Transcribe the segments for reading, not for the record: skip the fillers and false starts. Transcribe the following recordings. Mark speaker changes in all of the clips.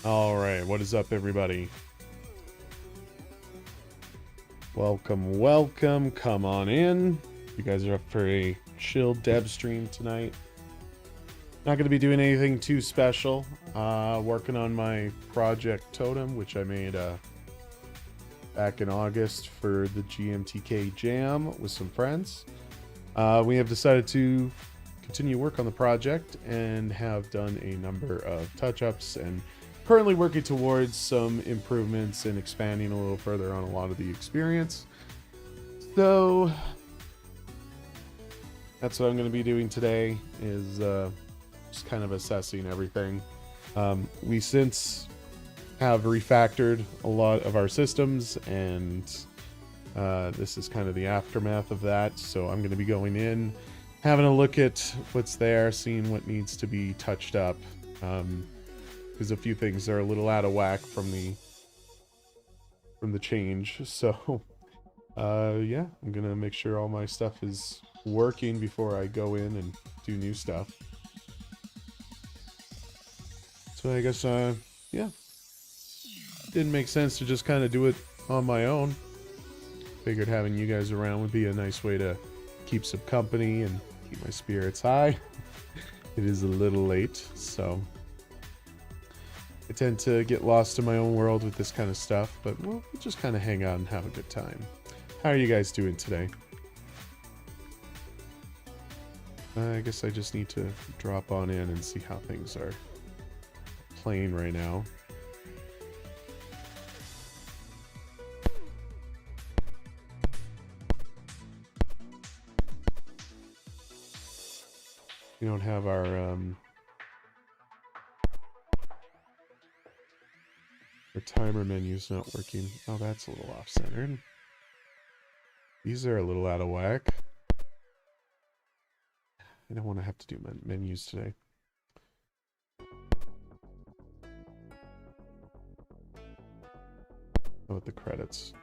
Speaker 1: All right, what is up, everybody? Welcome, welcome. Come on in. You guys are up for a chill dev stream tonight. Not going to be doing anything too special. Working on my project Totem, which I made back in August for the GMTK Jam with some friends. We have decided to continue work on the project and have done a number of touch-ups and currently working towards some improvements and expanding a little further on a lot of the experience. So that's what I'm going to be doing today, is just kind of assessing everything. We since have refactored a lot of our systems, and this is kind of the aftermath of that. So I'm going to be going in, having a look at what's there, seeing what needs to be touched up. Because a few things are a little out of whack from the change. So yeah, I'm gonna make sure all my stuff is working before I go in and do new stuff. So I guess yeah, didn't make sense to just kind of do it on my own. Figured having you guys around would be a nice way to keep some company and keep my spirits high. It is a little late, so I tend to get lost in my own world with this kind of stuff, but we'll just kind of hang out and have a good time. How are you guys doing today? I guess I just need to drop on in and see how things are playing right now. We don't have our timer menu's not working. Oh, that's a little off-centered. These are a little out of whack. I don't want to have to do menus today. Oh, with the credits.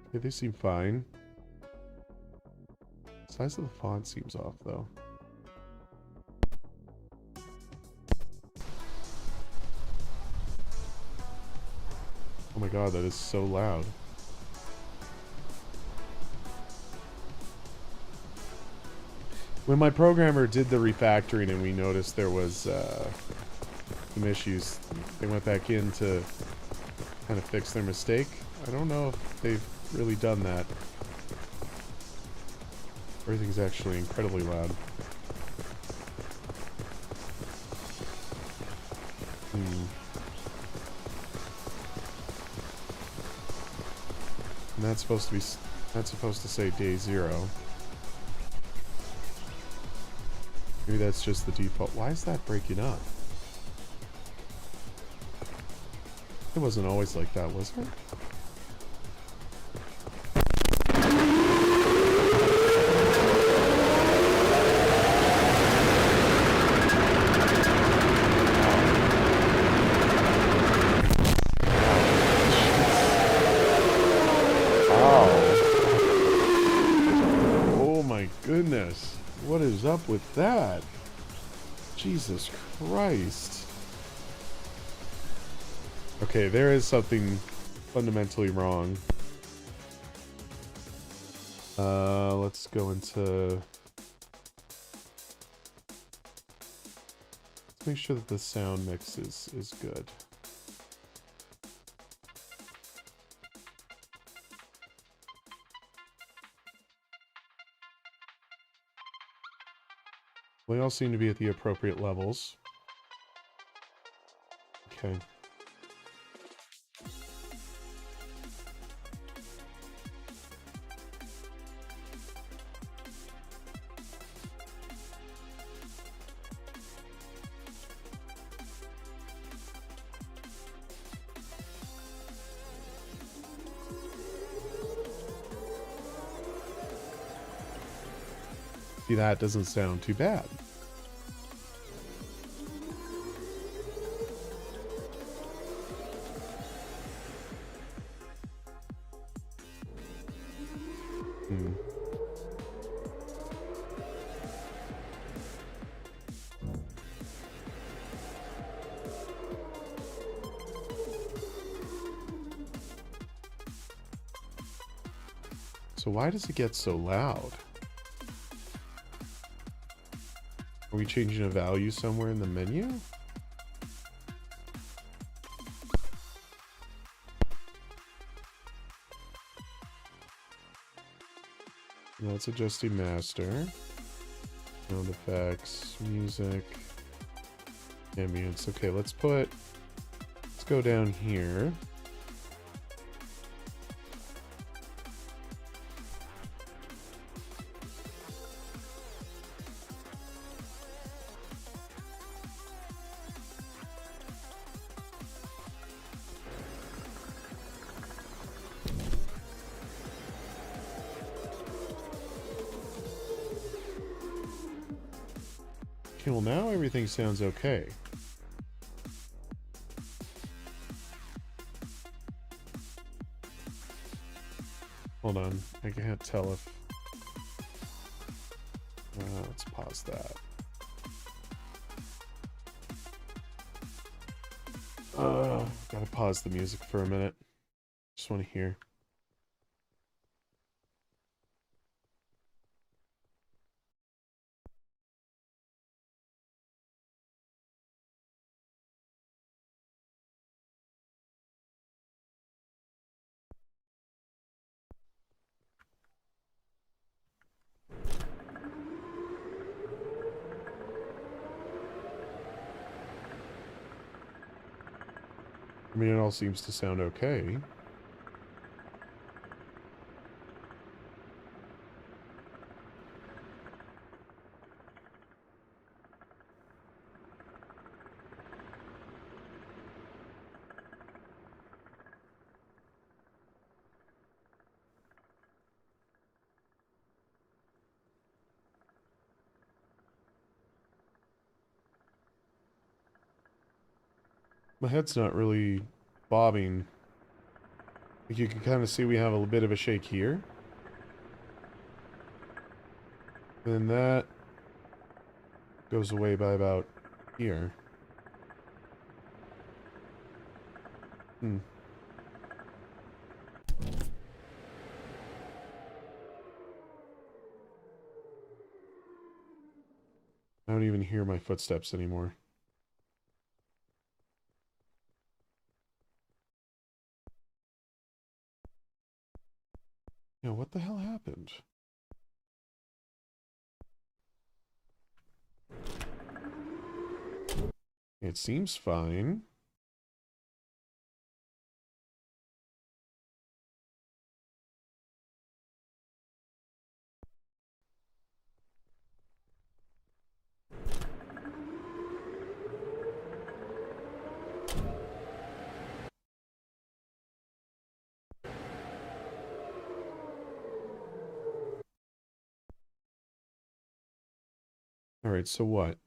Speaker 1: Okay, they seem fine. Size of the font seems off, though. Oh my god, that is so loud. When my programmer did the refactoring and we noticed there was some issues, they went back in to kind of fix their mistake. I don't know if they've really done that. Everything's actually incredibly loud. And that's supposed to say day 0. Maybe that's just the default. Why is that breaking up? It wasn't always like that, was it? Goodness, what is up with that? Jesus Christ. Okay, there is something fundamentally wrong. Let's go into... Let's make sure that the sound mix is good. They all seem to be at the appropriate levels. Okay. See, that doesn't sound too bad. So why does it get so loud? Are we changing a value somewhere in the menu? No, it's adjusting master. Sound effects, music, ambience. Okay, let's go down here. Okay, well now everything sounds okay. Hold on, I can't tell if... let's pause that. Gotta pause the music for a minute. Just want to hear. I mean, it all seems to sound okay. My head's not really bobbing. Like you can kind of see we have a bit of a shake here. And then that goes away by about here. Hmm. I don't even hear my footsteps anymore. Yeah, what the hell happened? It seems fine. Alright, so what?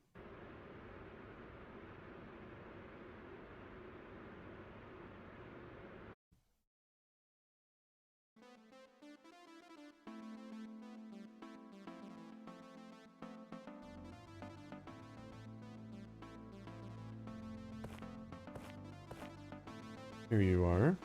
Speaker 1: Here you are.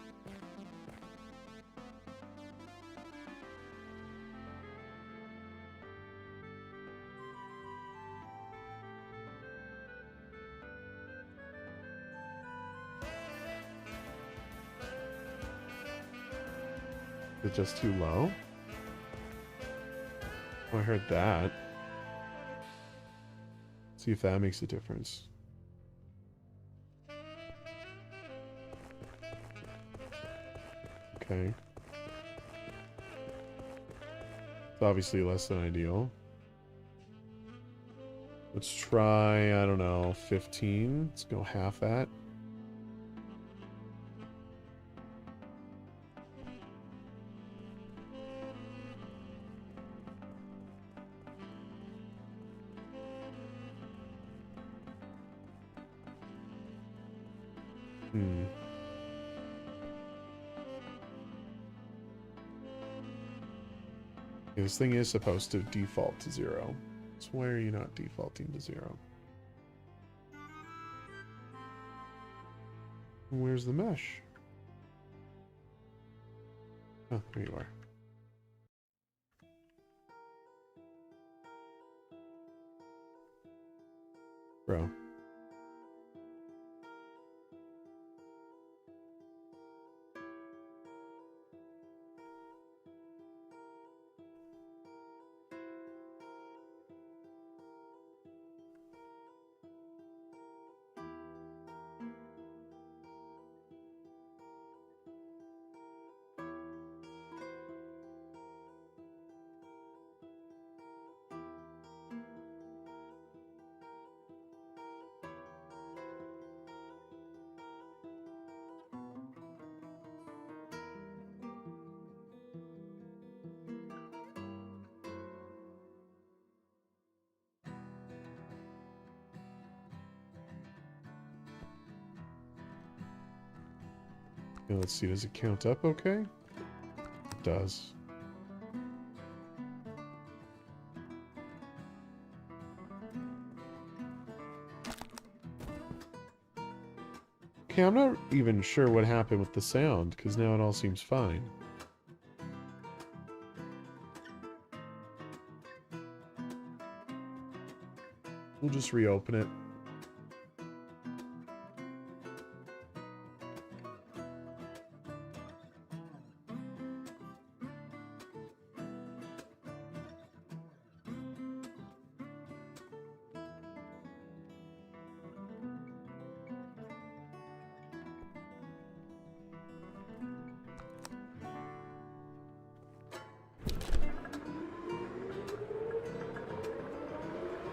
Speaker 1: Is it just too low? Oh, I heard that. See if that makes a difference. Okay. It's obviously less than ideal. Let's try, I don't know, 15. Let's go half that. Hmm. Okay, this thing is supposed to default to 0. So why are you not defaulting to 0? Where's the mesh? Oh, there you are. Bro. Okay, let's see, does it count up okay? It does. Okay, I'm not even sure what happened with the sound, because now it all seems fine. We'll just reopen it.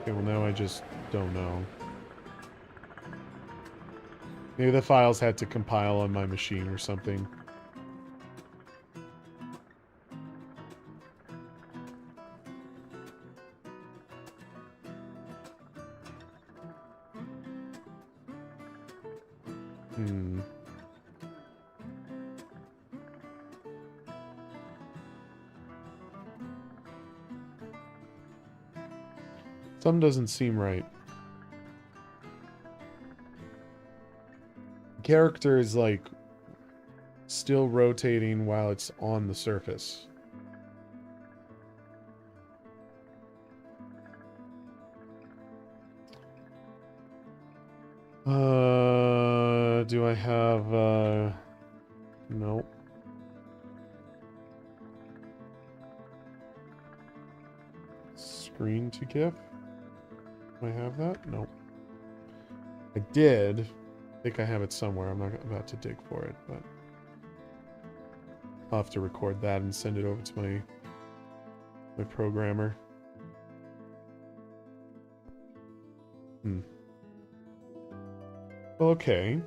Speaker 1: Okay, well now I just don't know. Maybe the files had to compile on my machine or something. Something doesn't seem right. Character is like still rotating while it's on the surface. Do I have nope. Screen to GIF? Do I have that? Nope. I did. I think I have it somewhere. I'm not about to dig for it, but I'll have to record that and send it over to my programmer. Okay.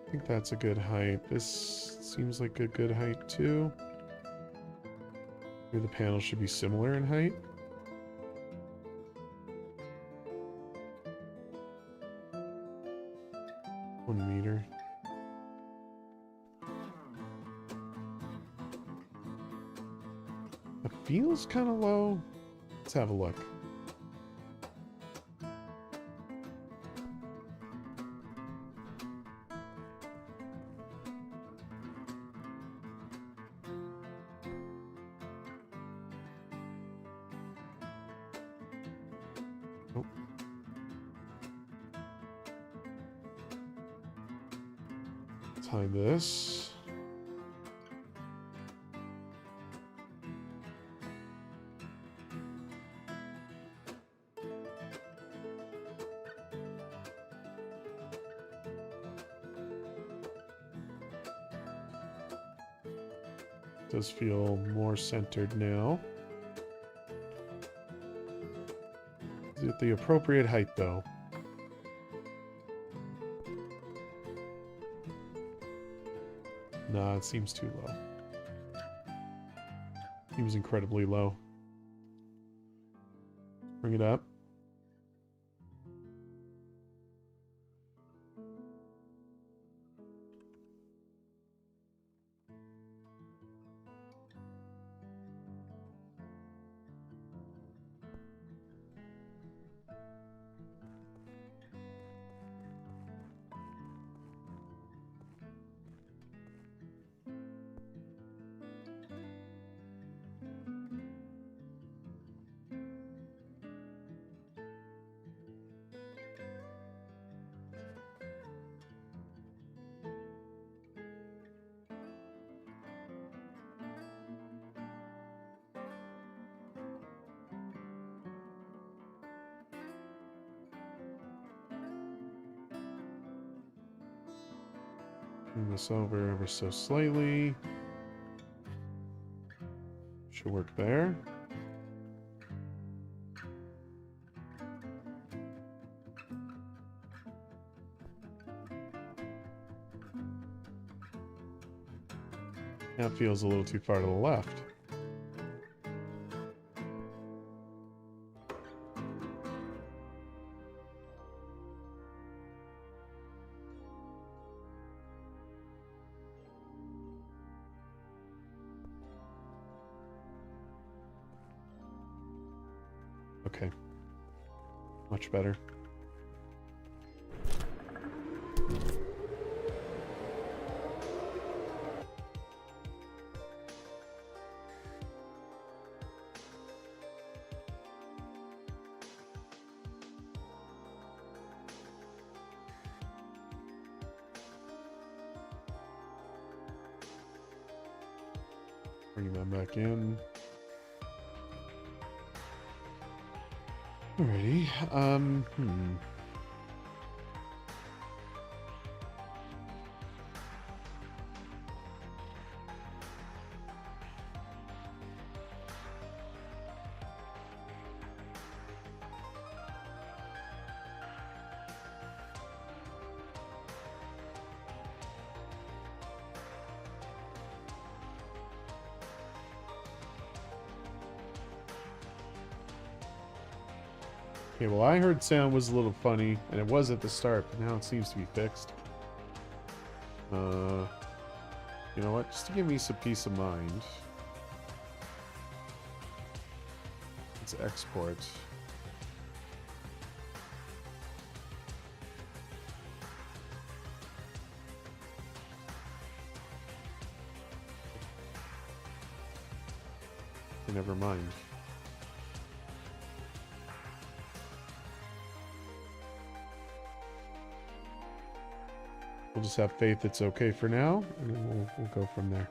Speaker 1: I think that's a good height. This seems like a good height too. Maybe the panel should be similar in height. One meter. It feels kind of low. Let's have a look. Oh. Let's hide this. Does feel more centered now. Is it the appropriate height though? Nah, it seems too low. Seems incredibly low. Bring it up. Move this over ever so slightly. Should work there. That feels a little too far to the left. Okay. Much better. Bring them back in. Alrighty. Okay, well, I heard sound was a little funny, and it was at the start, but now it seems to be fixed. You know what? Just to give me some peace of mind. Let's export. Okay, never mind. We'll just have faith it's okay for now, and then we'll go from there.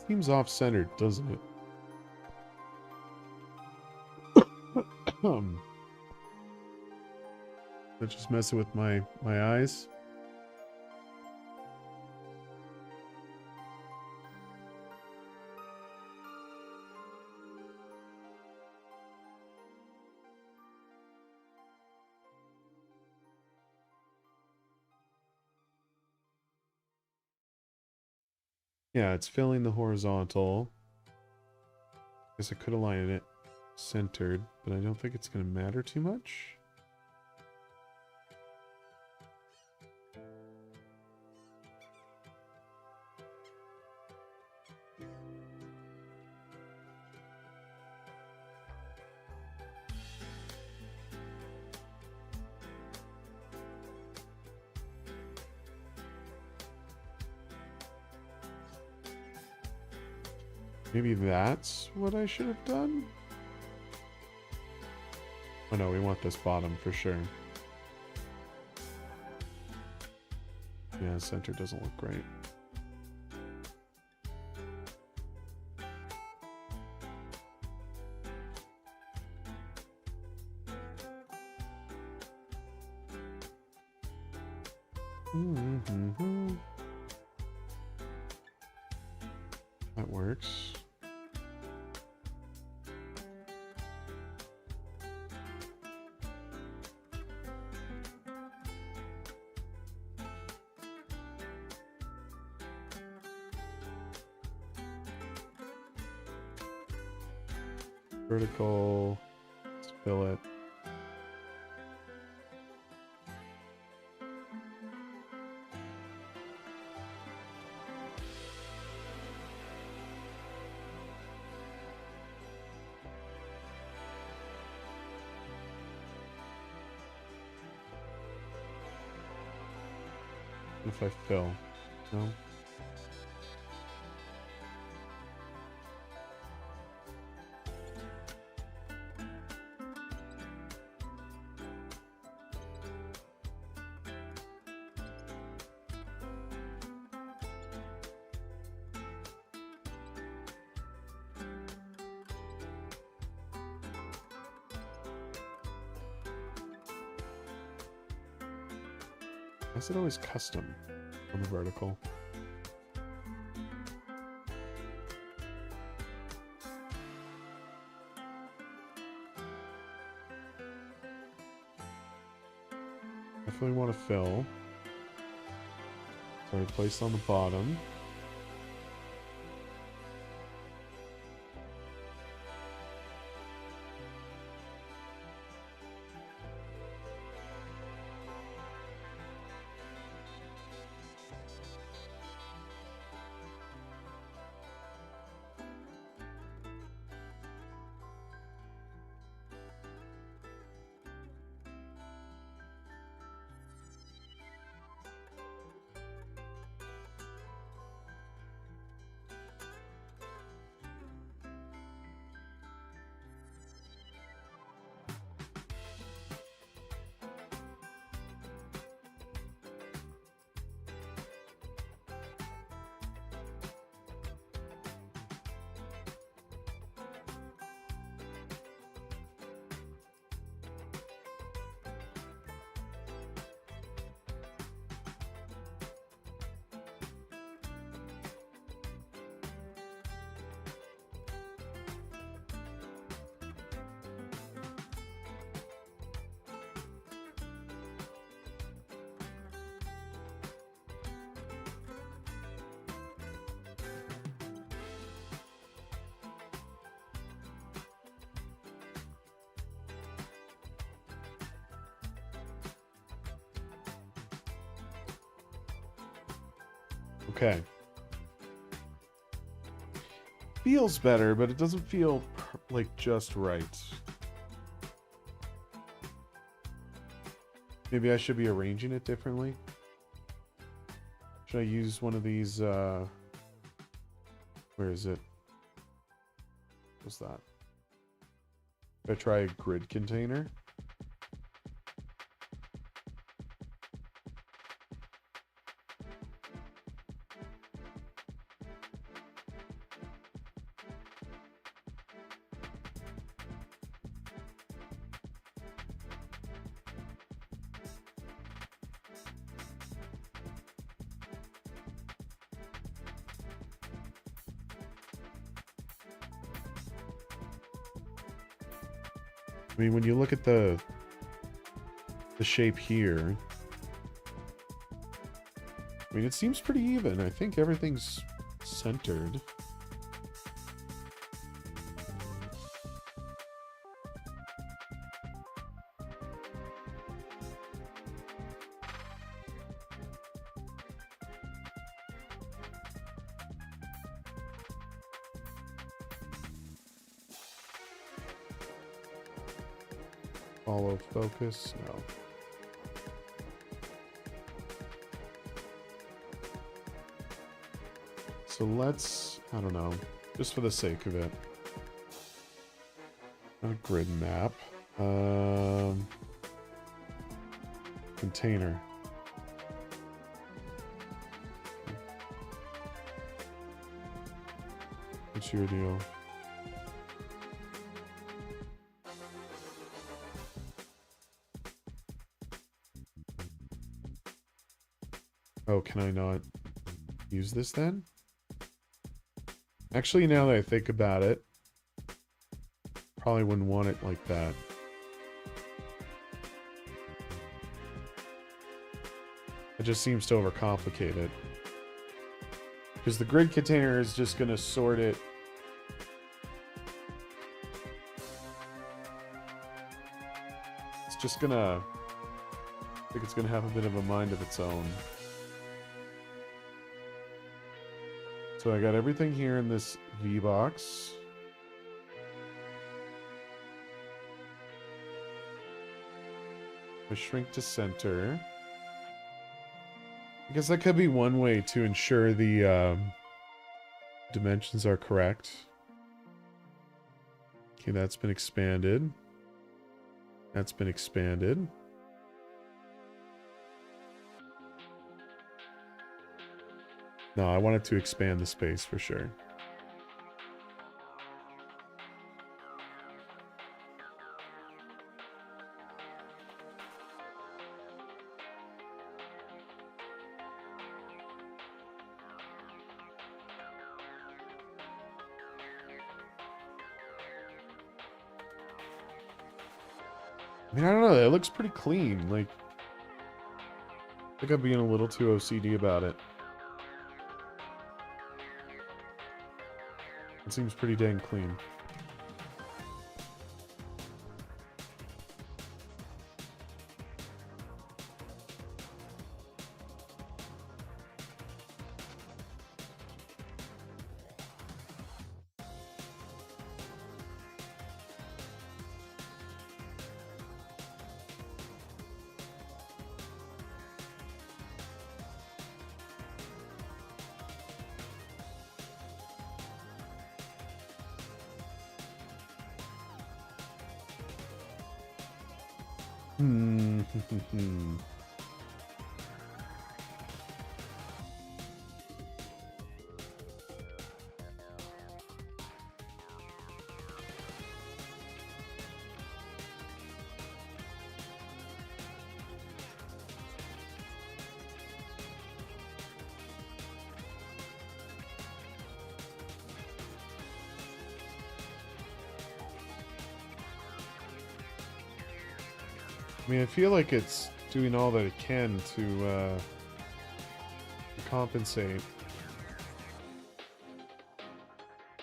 Speaker 1: Seems off-centered, doesn't it? They're just messing with my eyes. Yeah, it's filling the horizontal. Guess I could align it centered, but I don't think it's going to matter too much. Maybe that's what I should have done? Oh no, we want this bottom for sure. Yeah, center doesn't look great. That works. Vertical. Let's fill it. If I fill, no. Why is it always custom on the vertical? Definitely want to fill. So I placed on the bottom. Okay. Feels better, but it doesn't feel like just right. Maybe I should be arranging it differently. Should I use one of these, where is it? What's that? Should I try a grid container? I mean, when you look at the shape here, I mean, it seems pretty even. I think everything's centered. Follow focus, no. So let's, I don't know, just for the sake of it. Not a grid map. Container. What's your deal? Oh, can I not use this then? Actually, now that I think about it, probably wouldn't want it like that. It just seems to overcomplicate it. Because the grid container is just going to sort it It's just gonna... I think it's gonna have a bit of a mind of its own. So I got everything here in this V-box. I shrink to center. I guess that could be one way to ensure the dimensions are correct. Okay, that's been expanded. That's been expanded. No, I wanted to expand the space for sure. I mean, I don't know. It looks pretty clean. Like, I think I'm being a little too OCD about it. It seems pretty dang clean. I mean, I feel like it's doing all that it can to compensate.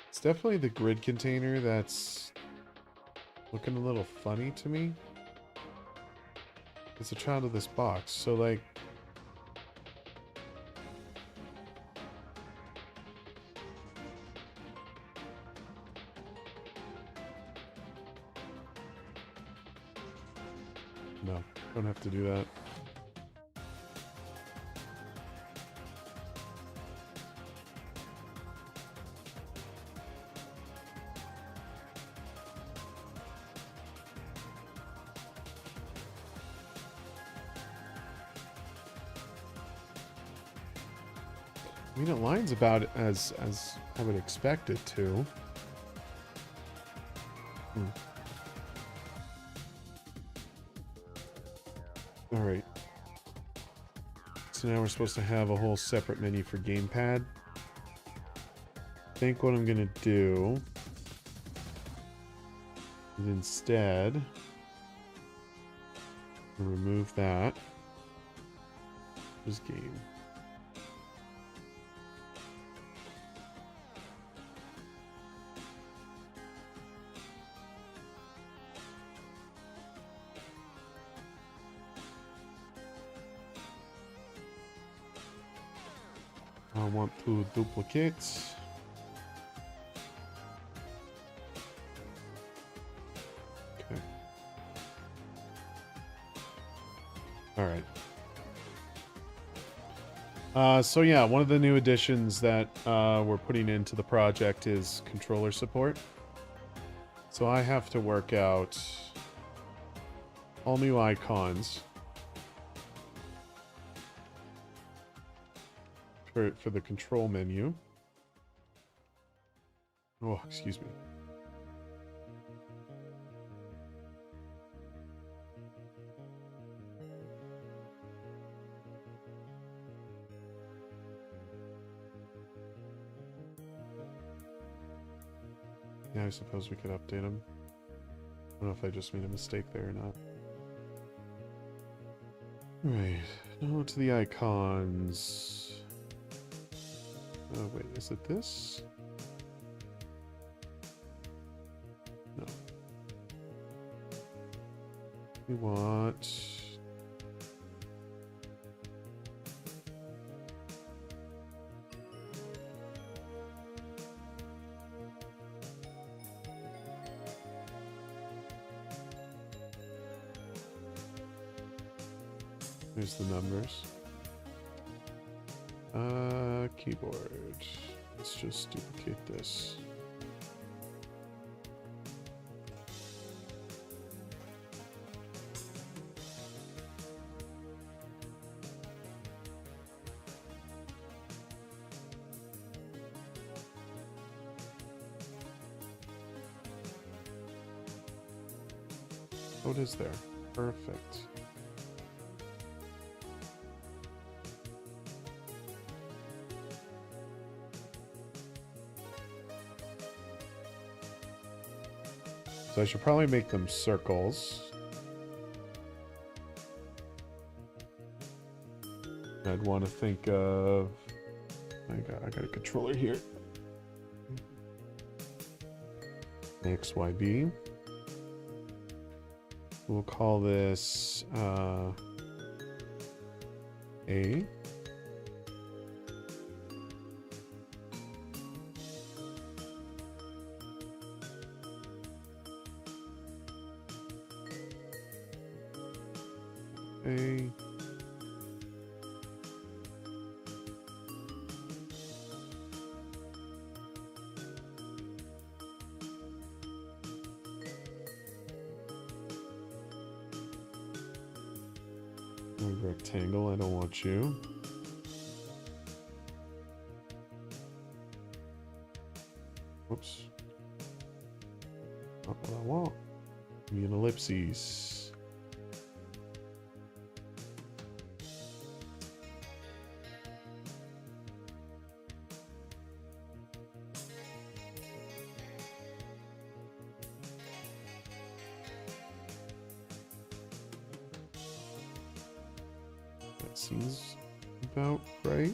Speaker 1: It's definitely the grid container that's looking a little funny to me. It's a child of this box, so like... No, don't have to do that. I mean, it lines about as I would expect it to. Alright. So now we're supposed to have a whole separate menu for gamepad. I think what I'm gonna do is instead remove that. This game. I want to duplicate. Okay. All right. So yeah, one of the new additions that we're putting into the project is controller support. So I have to work out all new icons for the control menu. Oh, excuse me. Yeah, I suppose we could update them. I don't know if I just made a mistake there or not. Right, now to the icons. Oh, wait, is it this? No. We want... Here's the numbers. Keyboard. Let's just duplicate this. What is there? Perfect. So I should probably make them circles. I'd want to think of... I got a controller here. X, Y, B. We'll call this A. A. Rectangle, I don't want you. Whoops. Not what I want. Give me an ellipses. Seems about right.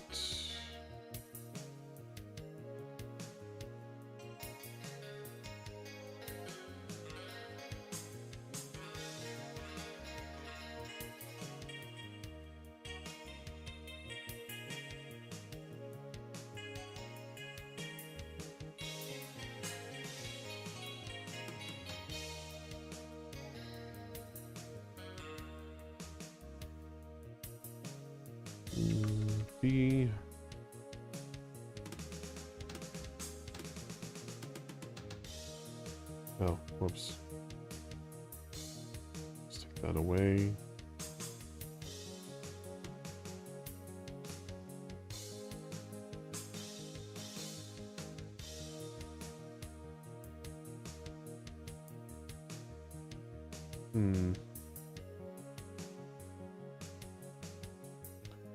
Speaker 1: B. Oh, whoops. Let's take that away.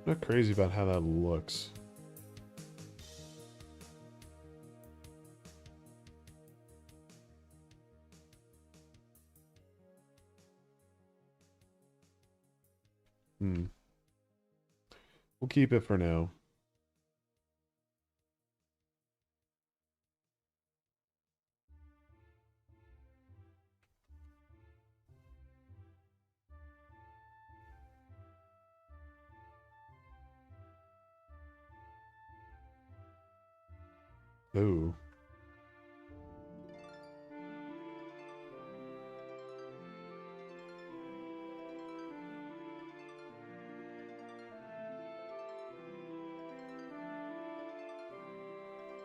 Speaker 1: Not crazy about how that looks. We'll keep it for now. Ooh.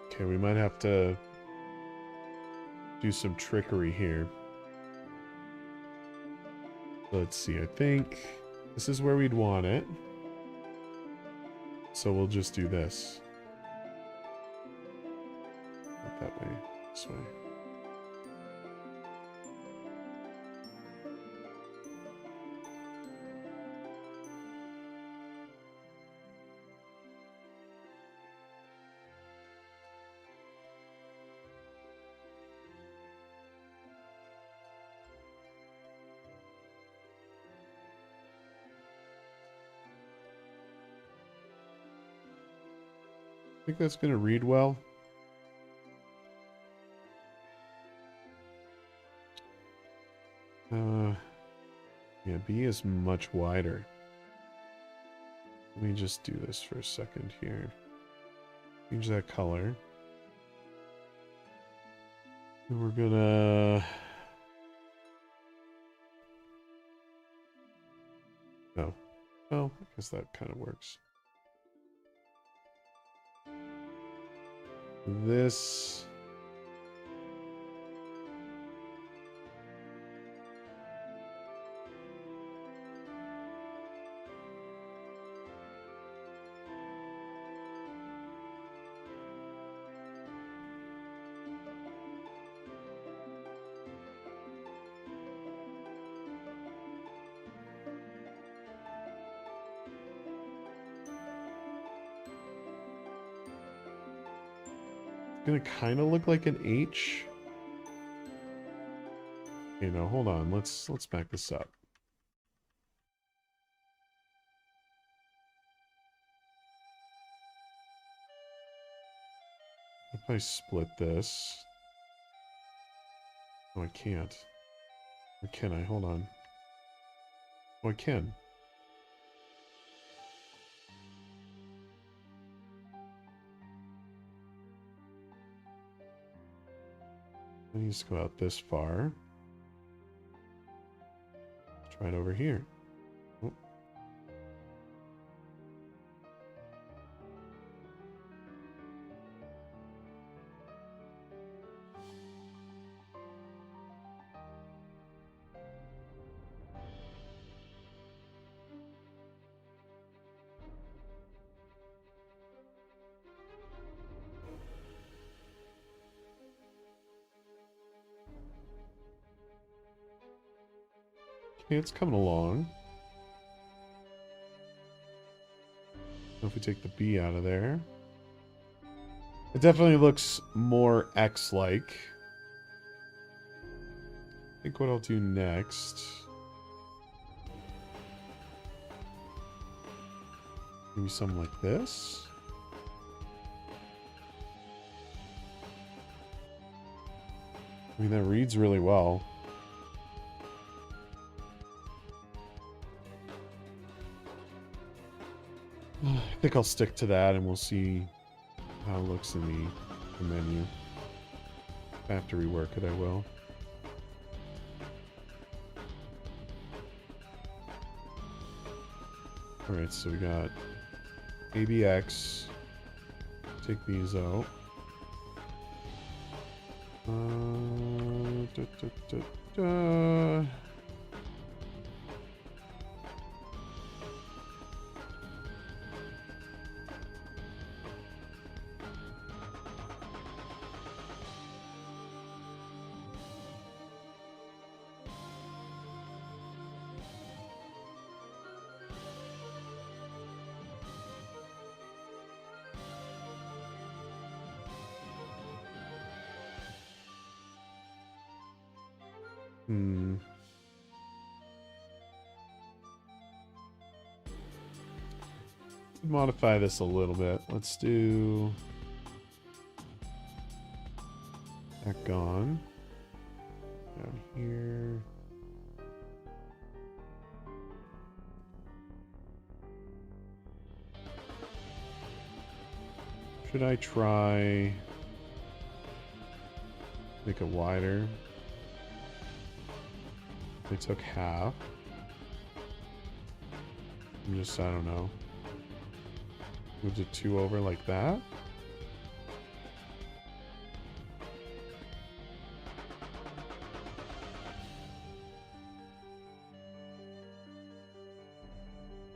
Speaker 1: Okay, we might have to do some trickery here. Let's see, I think this is where we'd want it. So we'll just do this. Not that way, this way. I think that's going to read well. Yeah, B is much wider. Let me just do this for a second here. Change that color. And we're gonna... Oh. Well, I guess that kind of works. This... gonna kind of look like an H. Okay, no, hold on. Let's back this up. If I split this... Oh, I can't. Or can I? Hold on. Oh, I can. I need to go out this far. Try it over here. Oh. Okay, it's coming along. So if we take the B out of there, it definitely looks more X-like. I think what I'll do next, maybe something like this. I mean, that reads really well. I think I'll stick to that and we'll see how it looks in the menu. If I have to rework it, I will. Alright, so we got ABX. Take these out. Da, da, da, da. Modify this a little bit. Let's do that gone. Down here. Should I try make it wider? I took half. I don't know. Moved it 2 over like that.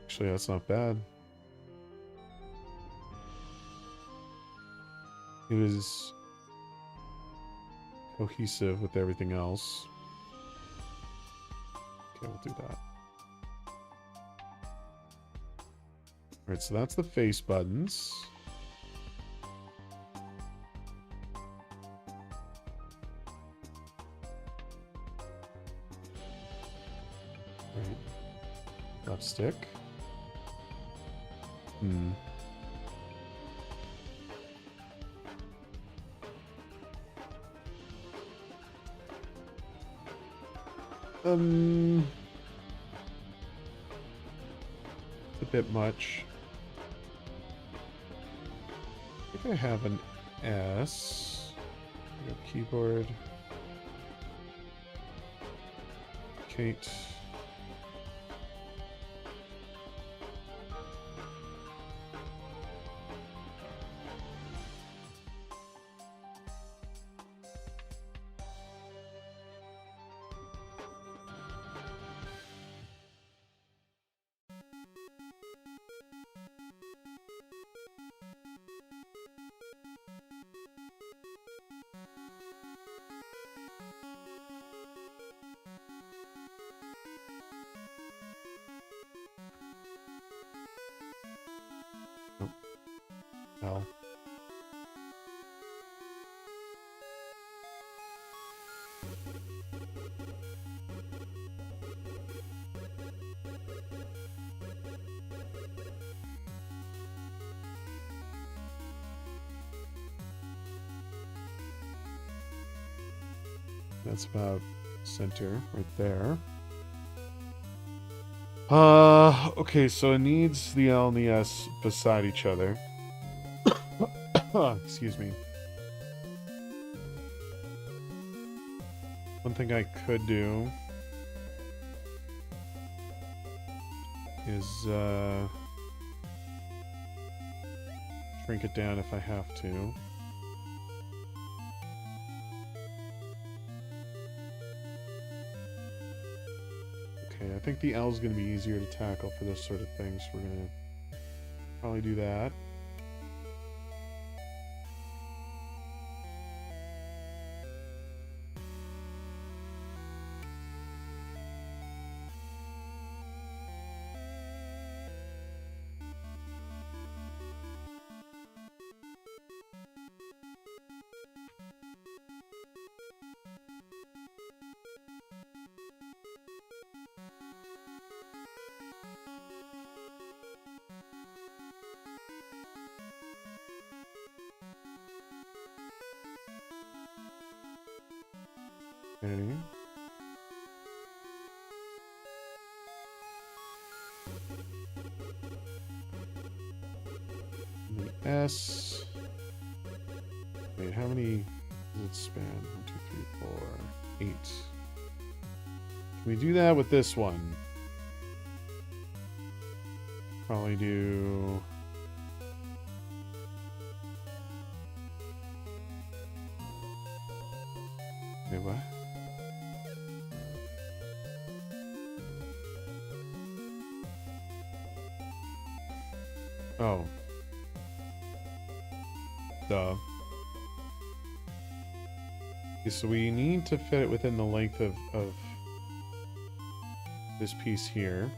Speaker 1: Actually, that's not bad. It is cohesive with everything else. Okay, we'll do that. Alright, so that's the face buttons. Right. Left stick. bit much. I think I have an S. I got keyboard. Kate. L. That's about center right there. Okay, so it needs the L and the S beside each other. Excuse me. One thing I could do is shrink it down if I have to. Okay, I think the L is going to be easier to tackle for this sort of thing, so we're going to probably do that. Okay. The S. Wait, how many does it span? 1, 2, 3, 4, 8. Can we do that with this one? Probably do... Wait, what? Oh. Duh. Okay, so we need to fit it within the length of this piece here.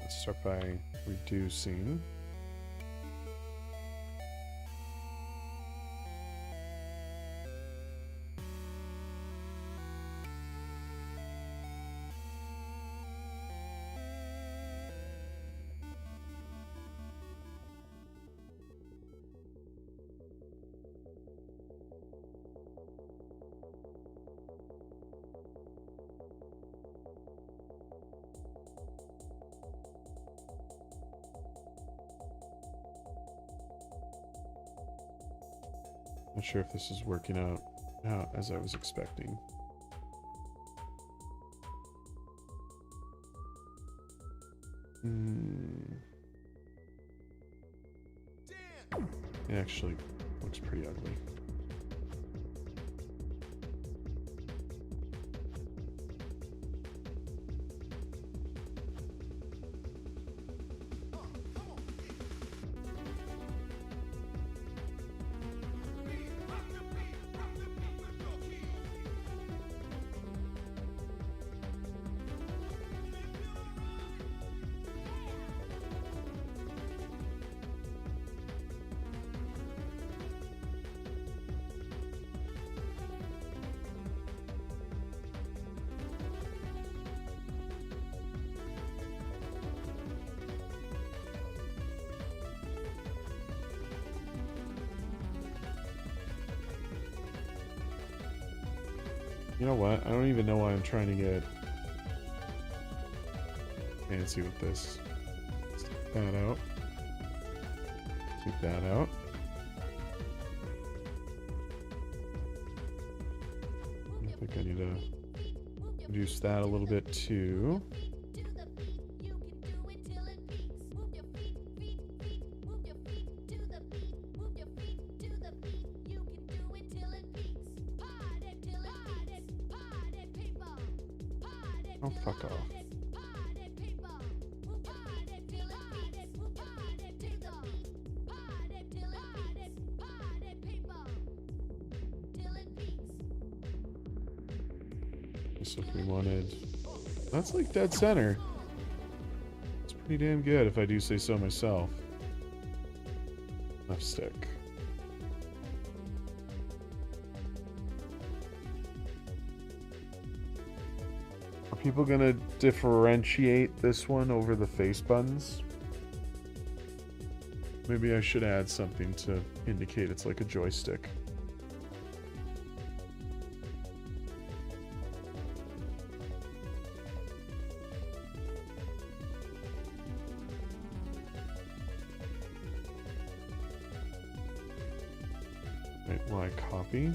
Speaker 1: Let's start by reducing. Not sure if this is working out as I was expecting. It actually looks pretty ugly. You know what? I don't even know why I'm trying to get fancy with this. Let's take that out. Take that out. I think I need to reduce that a little bit too. Oh, fuck off. So if we wanted... That's like dead center. It's pretty damn good if I do say so myself. Left stick. Are people gonna differentiate this one over the face buttons? Maybe I should add something to indicate it's like a joystick. Wait, will I copy?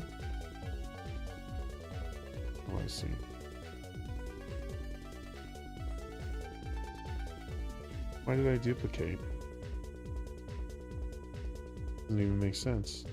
Speaker 1: Oh, I see. Why did I duplicate? Doesn't even make sense.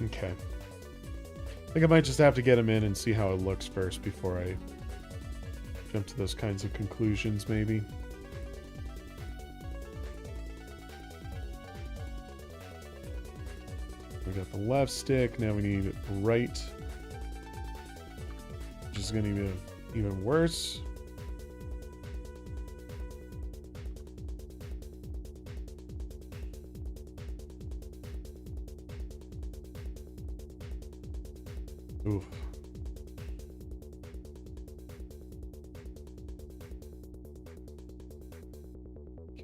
Speaker 1: Okay. I think I might just have to get him in and see how it looks first before I jump to those kinds of conclusions, maybe. We got the left stick, now we need right, which is going to be even worse. Oof.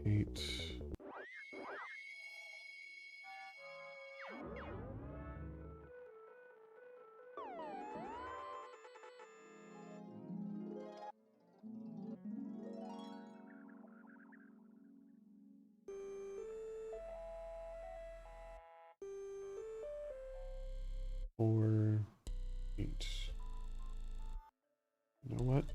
Speaker 1: Kate. Four. 8. You know what?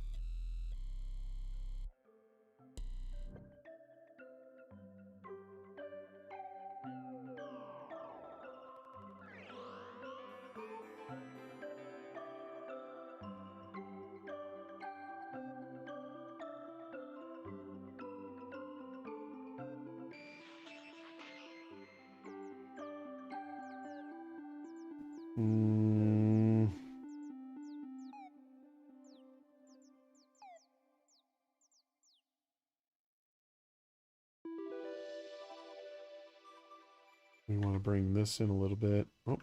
Speaker 1: We want to bring this in a little bit. Oh,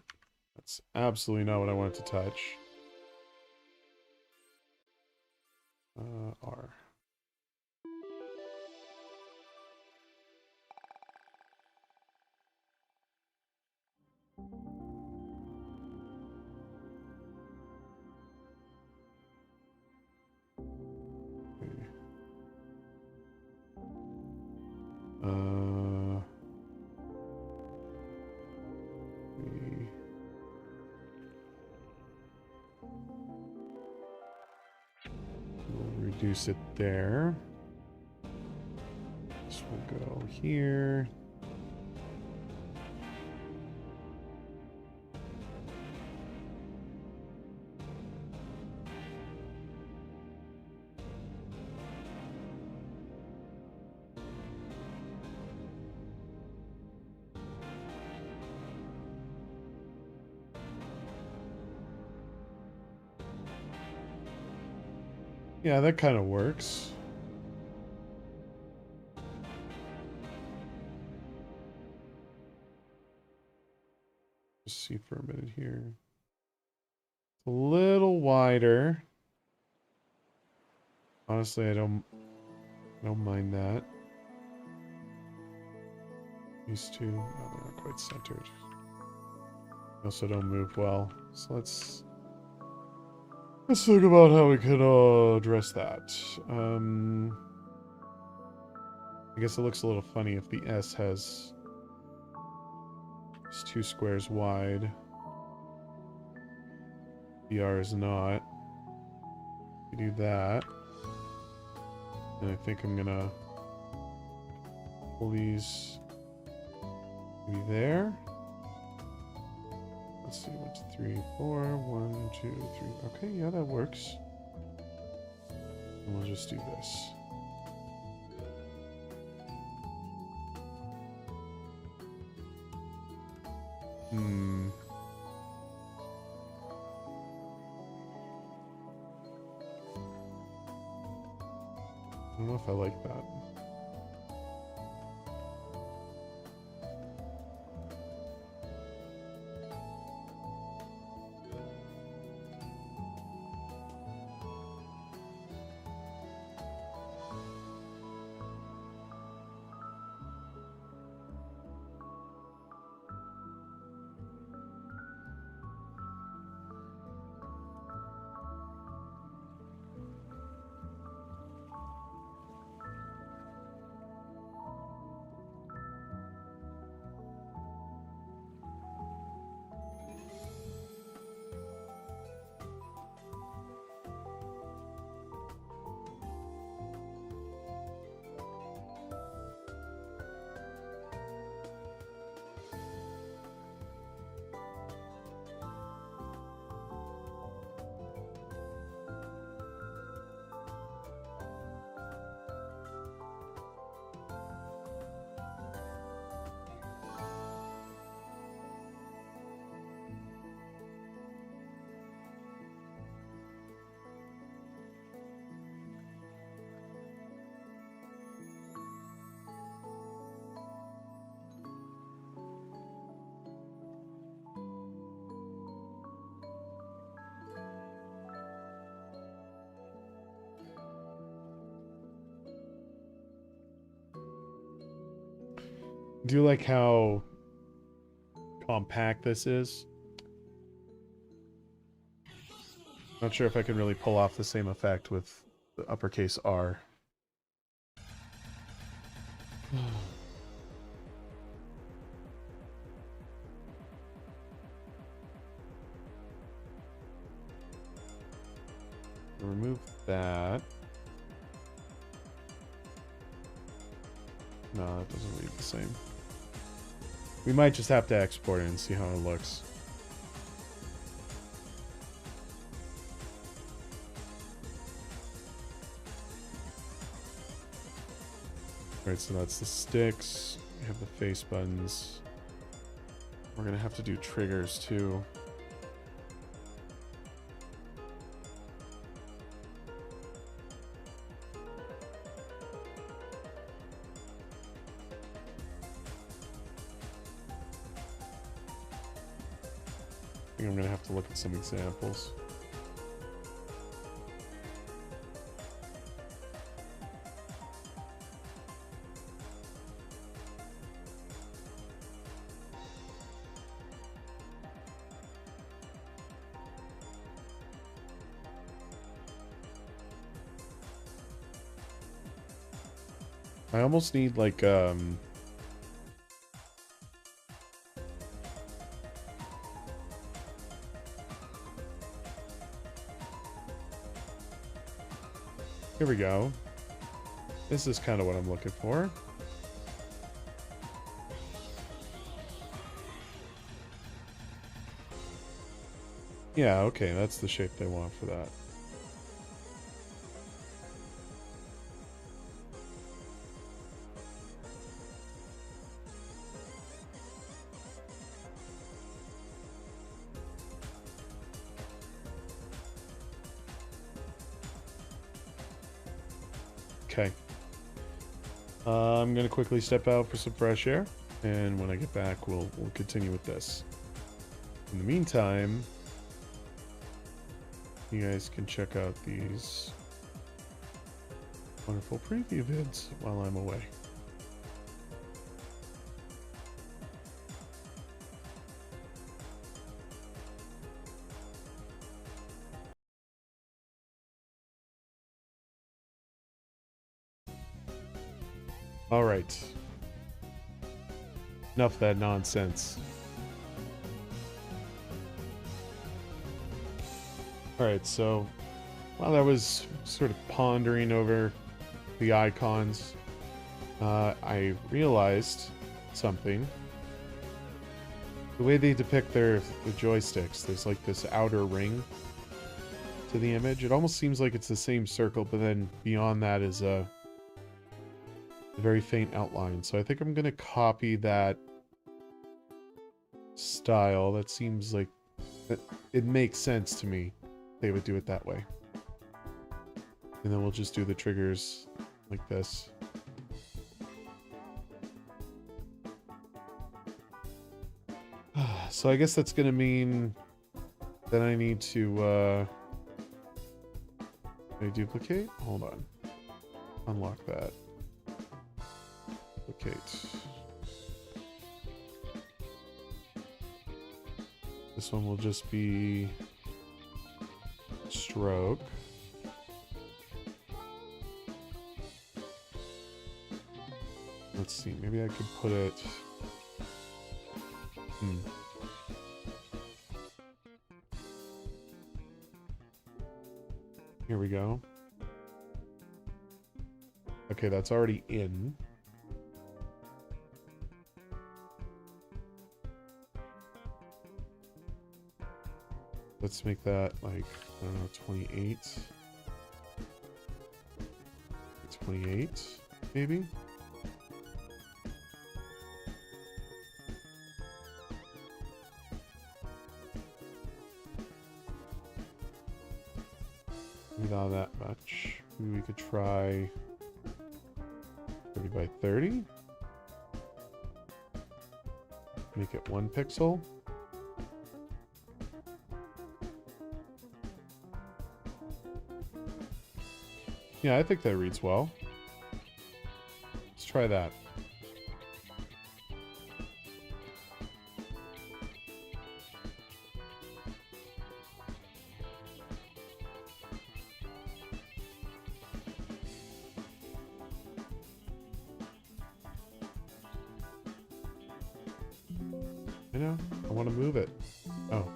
Speaker 1: that's absolutely not what I wanted to touch. R. Okay. We'll reduce it there. This will go here. Yeah, that kind of works. Just see for a minute here. It's a little wider. Honestly, I don't mind that. These two, no, they're not quite centered. They also don't move well. So let's think about how we could address that. I guess it looks a little funny if the S has it's 2 squares wide. The R is not. We do that. And I think I'm gonna pull these maybe there. Let's see, 1, 2, 3, 4. 1, 2, 3. Okay, yeah, that works. And we'll just do this. I don't know if I like that. Do you like how compact this is? Not sure if I can really pull off the same effect with the uppercase R. Remove that. No, that doesn't read the same. We might just have to export it and see how it looks. Alright, so that's the sticks. We have the face buttons. We're gonna have to do triggers too. I think I'm gonna have to look at some examples. I almost need like here we go. This is kind of what I'm looking for. Yeah, okay, that's the shape they want for that. Okay. I'm going to quickly step out for some fresh air, and when I get back, we'll continue with this. In the meantime, you guys can check out these wonderful preview vids while I'm away. All right. Enough of that nonsense. All right, so while I was sort of pondering over the icons, I realized something. The way they depict the joysticks, there's like this outer ring to the image. It almost seems like it's the same circle, but then beyond that is a very faint outline. So I think I'm going to copy that style. That seems like it makes sense to me. They would do it that way. And then we'll just do the triggers like this. So I guess that's going to mean that I need to duplicate? Hold on. Unlock that. Duplicate. This one will just be stroke. Let's see, maybe I could put it... Here we go. Okay, that's already in. Let's make that like, I don't know, 28. 28, maybe? Not that much. Maybe we could try 30 by 30. Make it 1 pixel. Yeah, I think that reads well. Let's try that. I know, I want to move it. Oh.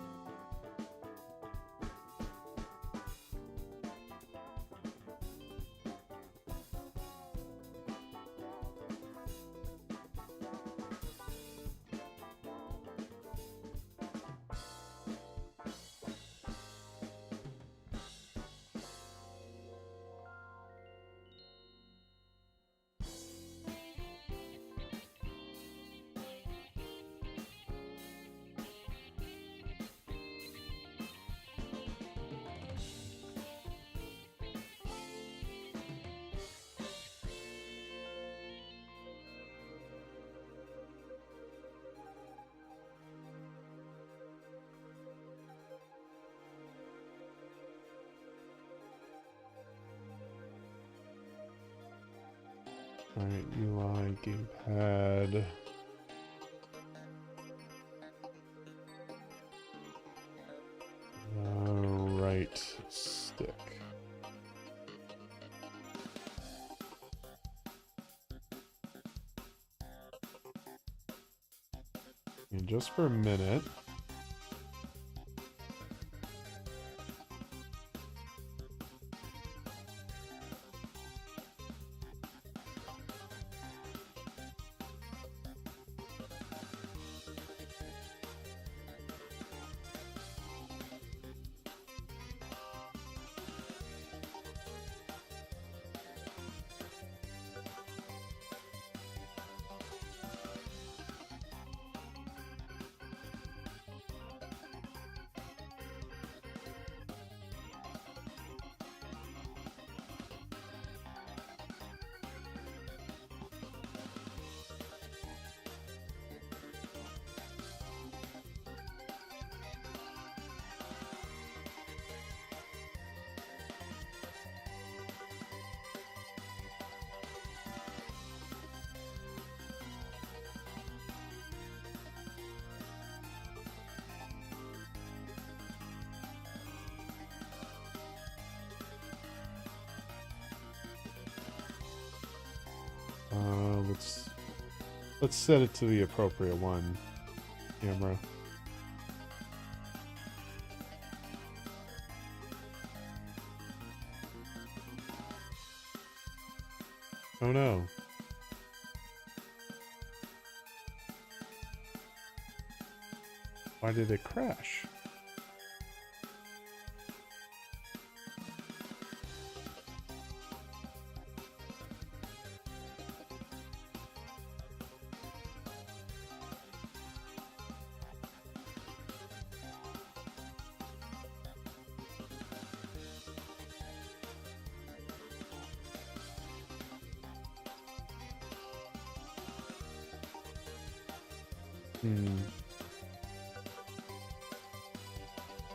Speaker 1: Alright, UI, gamepad. Right stick. And just for a minute. let's set it to the appropriate one. Camera. Oh no. Why did it crash?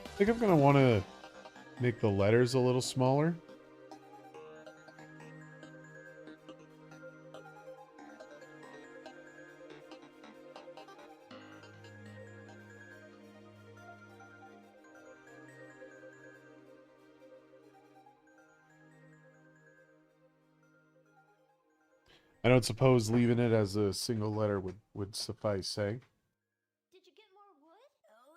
Speaker 1: I think I'm gonna want to make the letters a little smaller. I don't suppose leaving it as a single letter would suffice, eh?
Speaker 2: Did you get more wood? Oh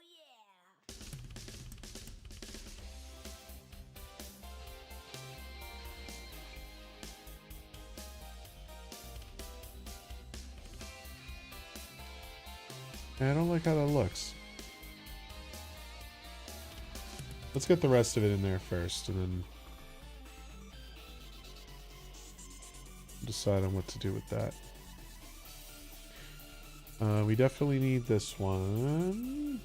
Speaker 2: yeah.
Speaker 1: I don't like how that looks. Let's get the rest of it in there first, and then decide on what to do with that. We definitely need this one.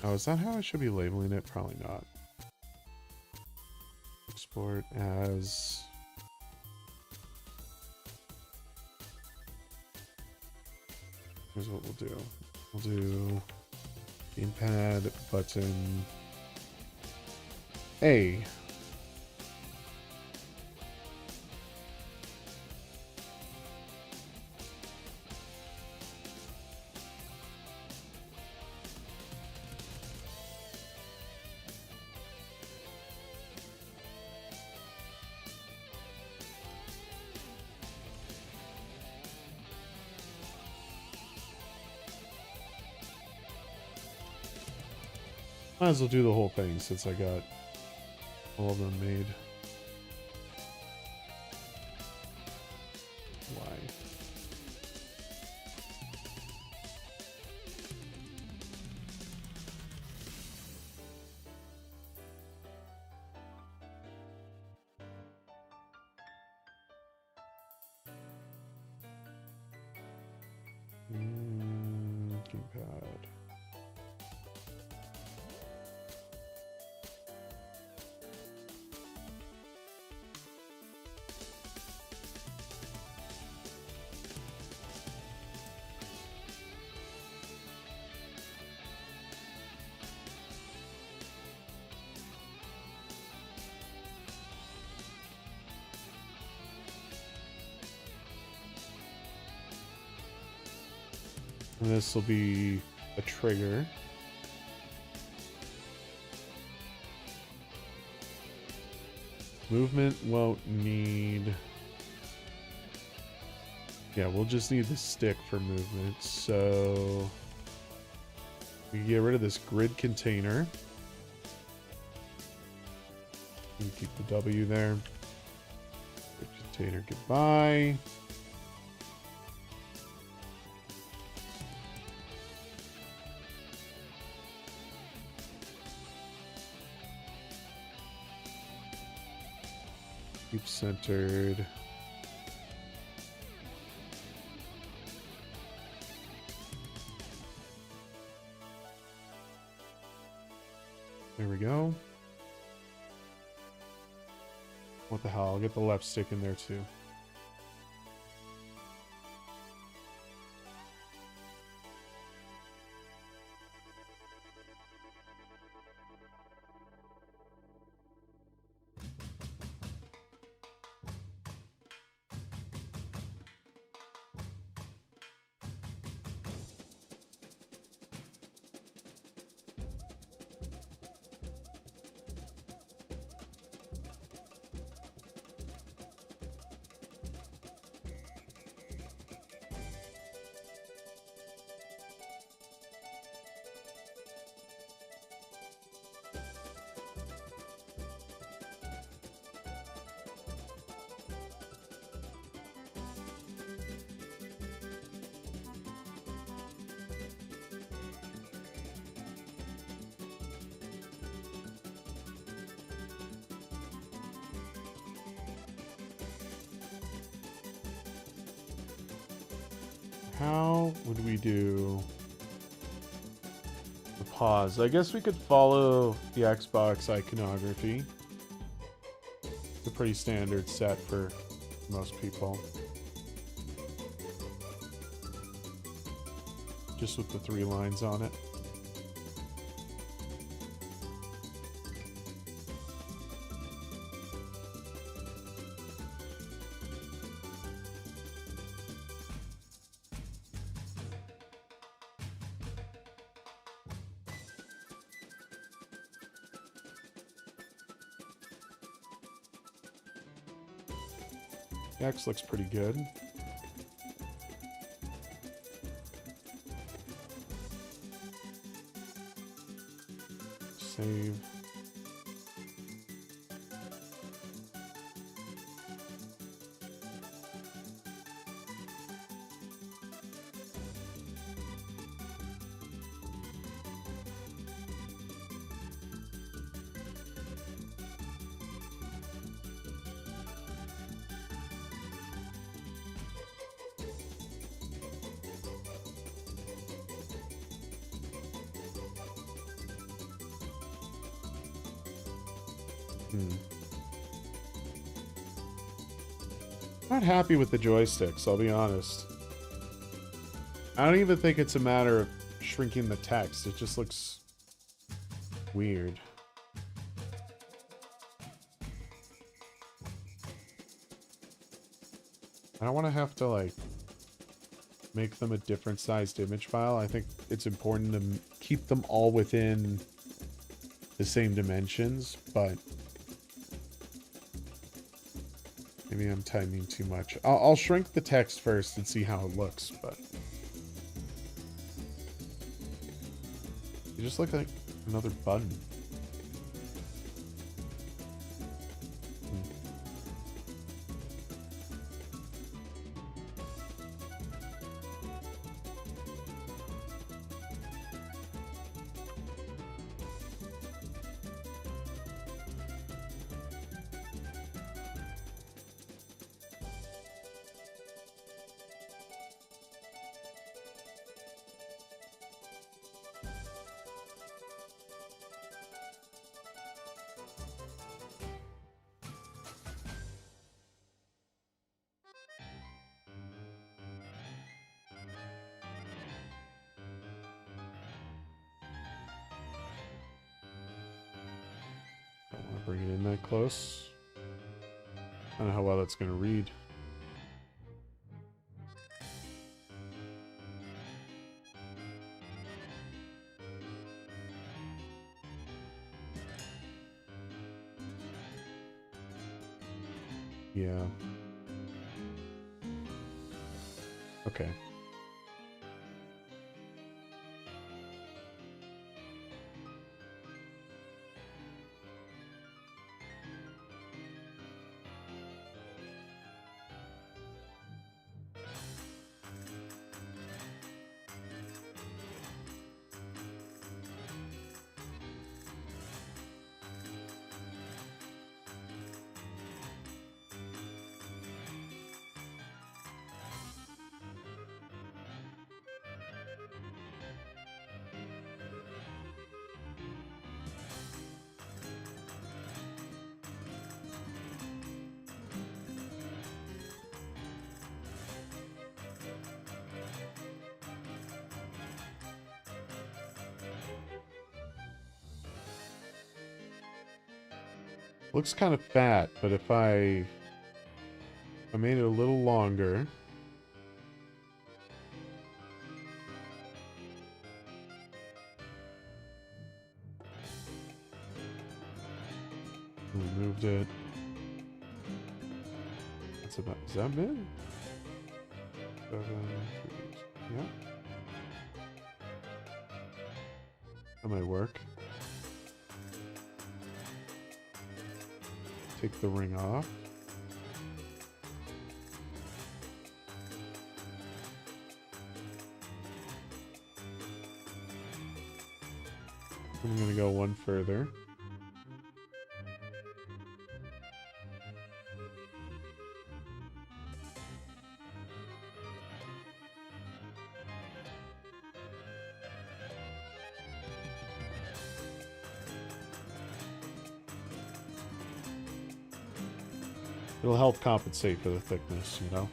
Speaker 1: Oh, is that how I should be labeling it? Probably not. Export as... Here's what we'll do. We'll do gamepad button A. Might as well do the whole thing since I got all of them made. Why? Gamepad. And this will be a trigger. Movement won't need... Yeah, we'll just need the stick for movement. So we can get rid of this grid container. You can keep the W there. Grid container, goodbye. Keep centered. There we go. What the hell? I'll get the left stick in there too. How would we do the pause? I guess we could follow the Xbox iconography. It's a pretty standard set for most people. Just with the 3 lines on it. X looks pretty good. Save. Not happy with the joysticks, I'll be honest. I don't even think it's a matter of shrinking the text. It just looks weird. I don't want to have to, like, make them a different sized image file. I think it's important to keep them all within the same dimensions, but maybe I'm tightening too much. I'll shrink the text first and see how it looks, but it just looks like another button. Bring it in that close. I don't know how well that's going to read. Yeah. Okay. Looks kind of fat, but if I made it a little longer. Moved it. That's about, is that it? 7, 3, yeah. That might work. Take the ring off. I'm gonna go one further. It'll help compensate for the thickness, you know?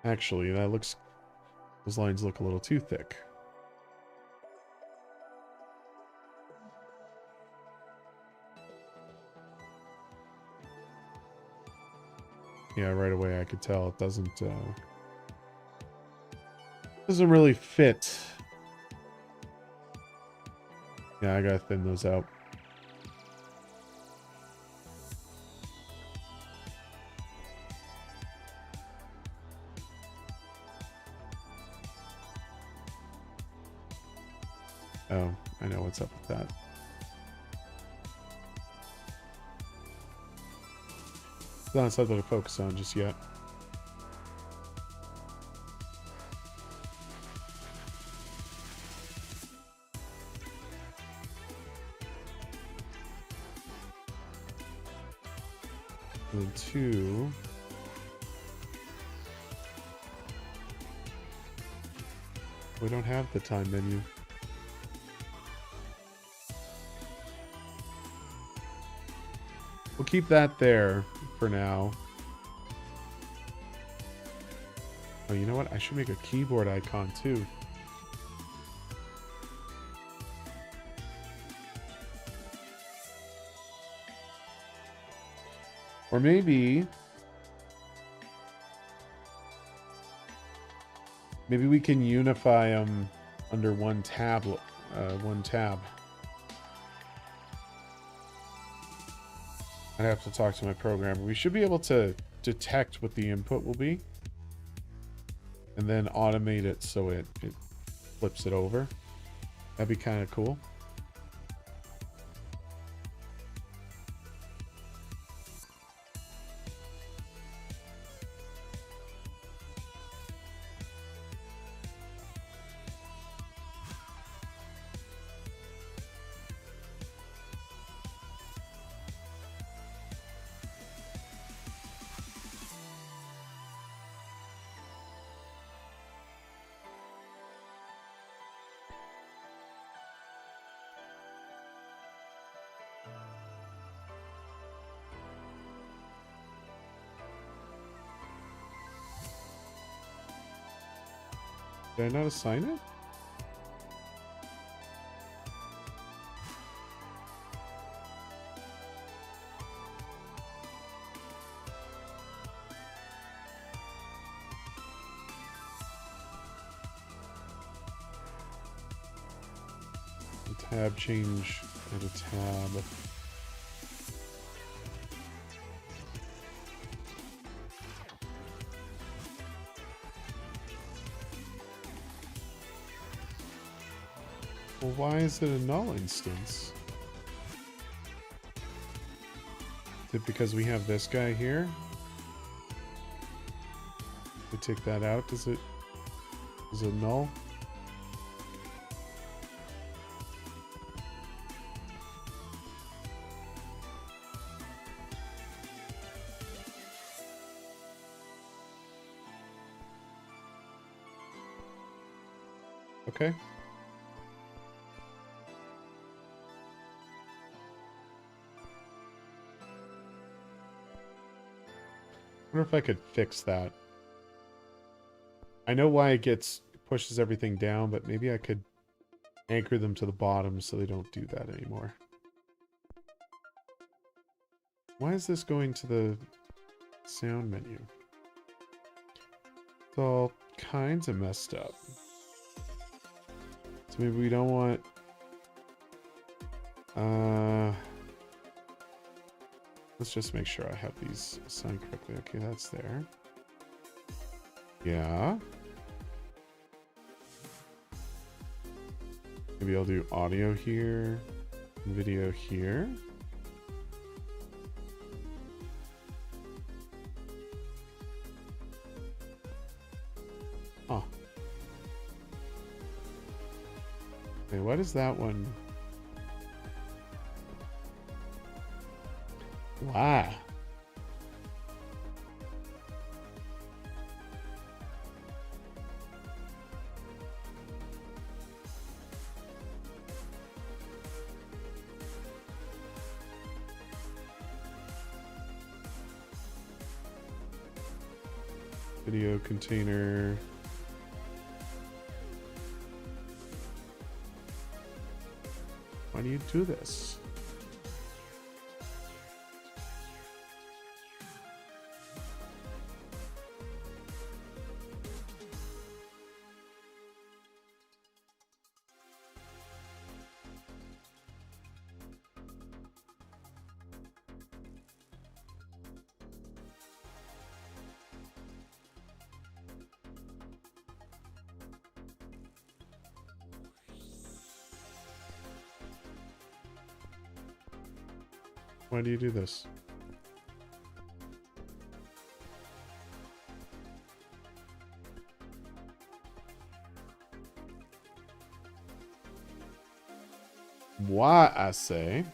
Speaker 1: Actually, that looks... Those lines look a little too thick. Yeah, right away I could tell it doesn't really fit. Yeah, I gotta thin those out. Oh, I know what's up with that. It's not something to focus on just yet. And then 2. We don't have the time menu. We'll keep that there for now. Oh, you know what? I should make a keyboard icon too. Or maybe we can unify them under one tab. I'd have to talk to my programmer. We should be able to detect what the input will be and then automate it so it flips it over. That'd be kind of cool. Did I not assign it? The tab change at a tab. Well, why is it a null instance? Is it because we have this guy here? We take that out, is it null? Okay. I wonder if I could fix that. I know why it pushes everything down, but maybe I could anchor them to the bottom so they don't do that anymore. Why is this going to the sound menu? It's all kinds of messed up. So maybe we don't want... let's just make sure I have these assigned correctly. Okay, that's there. Yeah. Maybe I'll do audio here, video here. Oh. Okay, what is that one? Wow. Video container. Why do you do this? Why do you do this? Why, I say?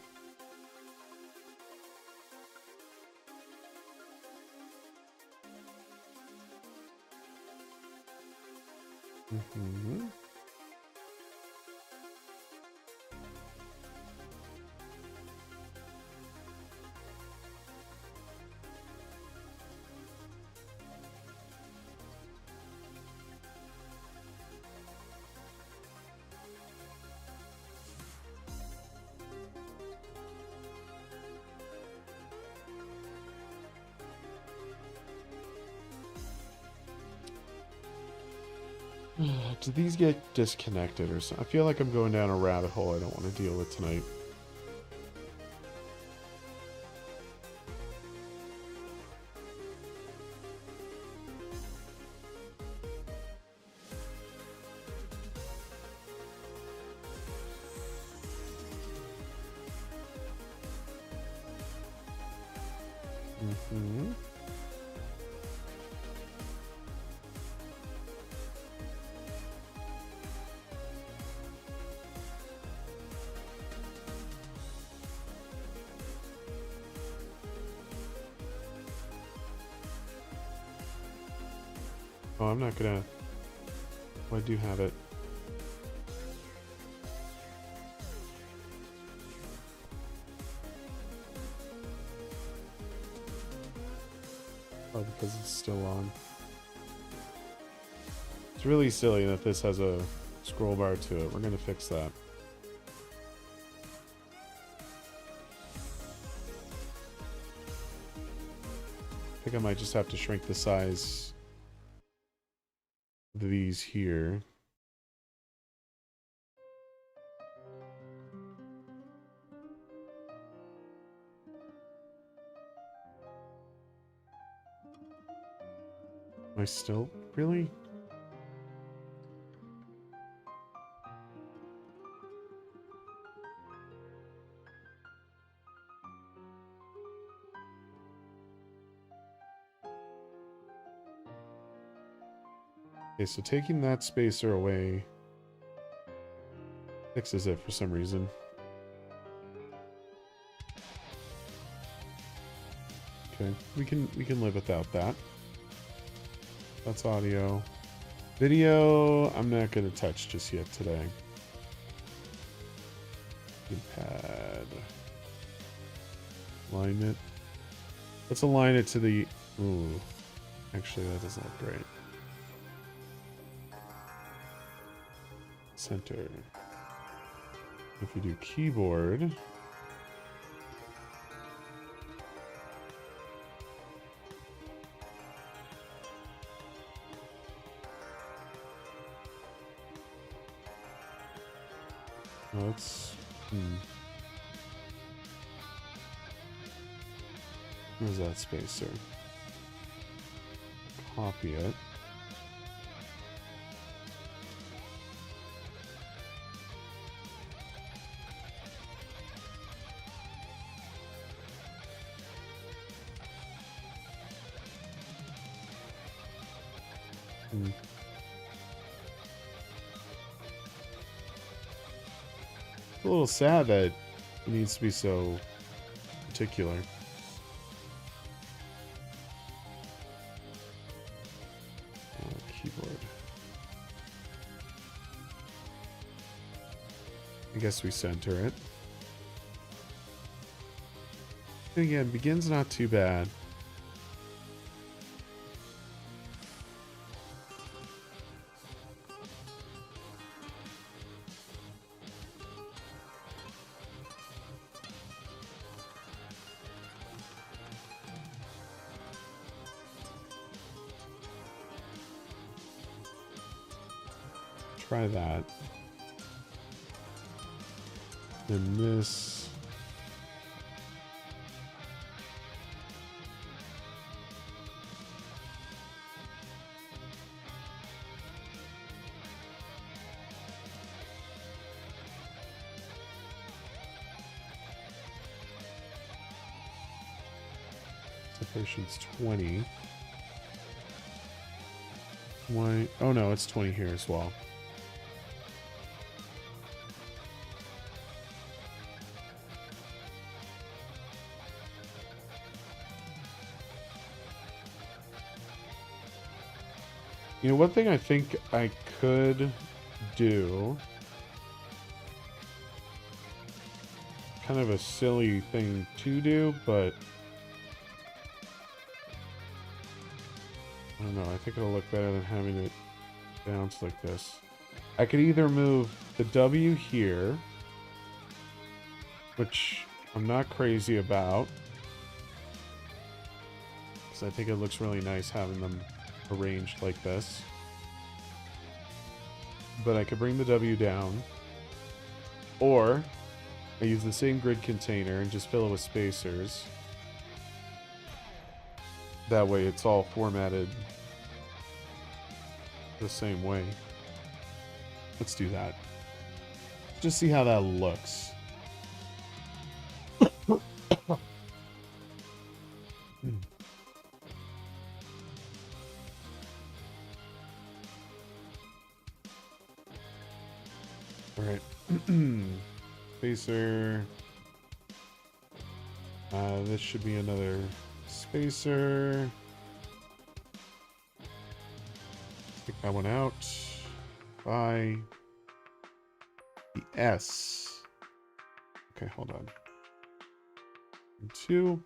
Speaker 1: Mm-hmm. Do these get disconnected or something? I feel like I'm going down a rabbit hole I don't want to deal with tonight. Mm-hmm. Oh, I'm not gonna... Oh, I do have it. Oh, because it's still on. It's really silly that this has a scroll bar to it. We're gonna fix that. I think I might just have to shrink the size of these here. Am I still... Really? Okay, so taking that spacer away fixes it for some reason. Okay, we can live without that. That's audio. Video, I'm not going to touch just yet today. Pad. Alignment. Let's align it to the... Ooh. Actually, that doesn't look great. Center. If you do keyboard... Let's... Where's that spacer? Copy it. It's a little sad that it needs to be so particular. Keyboard. I guess we center it. And again, begins not too bad. Try that. And this. Separation's 20. Why? Oh no, it's 20 here as well. You know, one thing I think I could do, kind of a silly thing to do, but I don't know, I think it'll look better than having it bounce like this. I could either move the W here, which I'm not crazy about, because I think it looks really nice having them arranged like this. But I could bring the W down, or I use the same grid container and just fill it with spacers. That way it's all formatted the same way. Let's do that. Just see how that looks. Alright. Spacer. This should be another spacer. Take that one out. By the S. Okay, hold on. 2.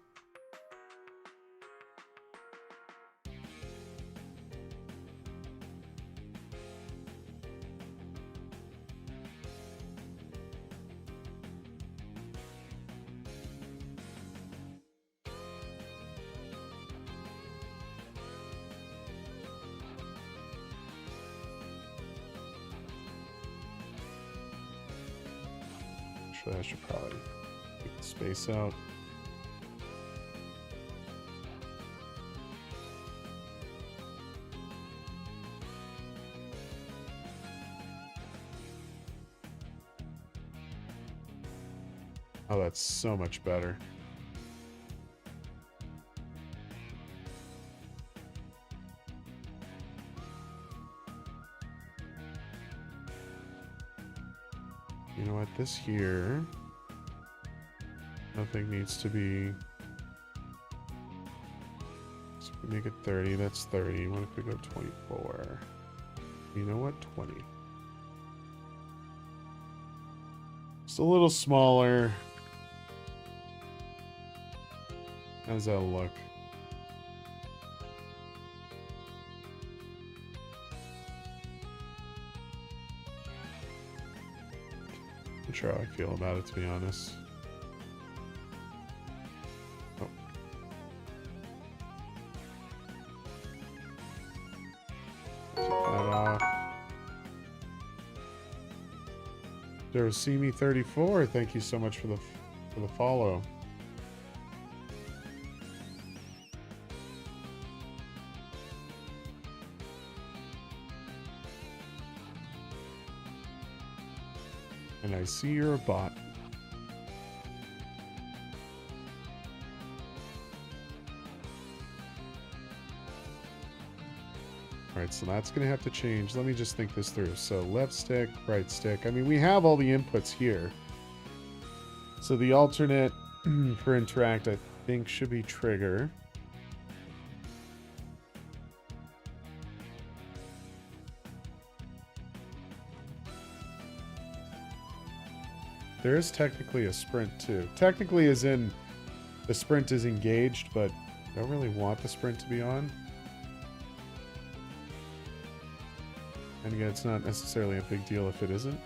Speaker 1: I should probably take the space out. Oh, that's so much better. You know what, this here, nothing needs to be, so we make it 30, that's 30. What if we go 24? You know what? 20. Just a little smaller. How does that look? Not sure how I feel about it, to be honest. Oh. Take that off. There's See Me34. Thank you so much for the follow. And I see you're a bot. Alright, so that's going to have to change. Let me just think this through. So left stick, right stick. I mean, we have all the inputs here. So the alternate for interact, I think, should be trigger. There is technically a sprint too. Technically as in the sprint is engaged, but I don't really want the sprint to be on. And again, it's not necessarily a big deal if it isn't.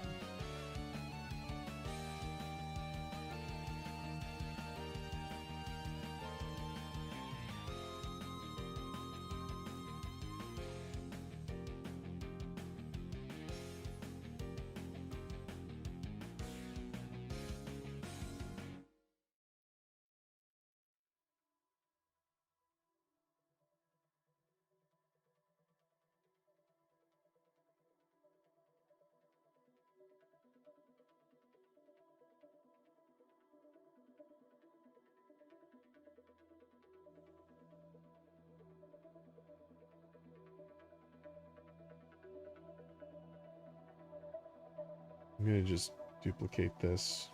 Speaker 1: I'm going to just duplicate this.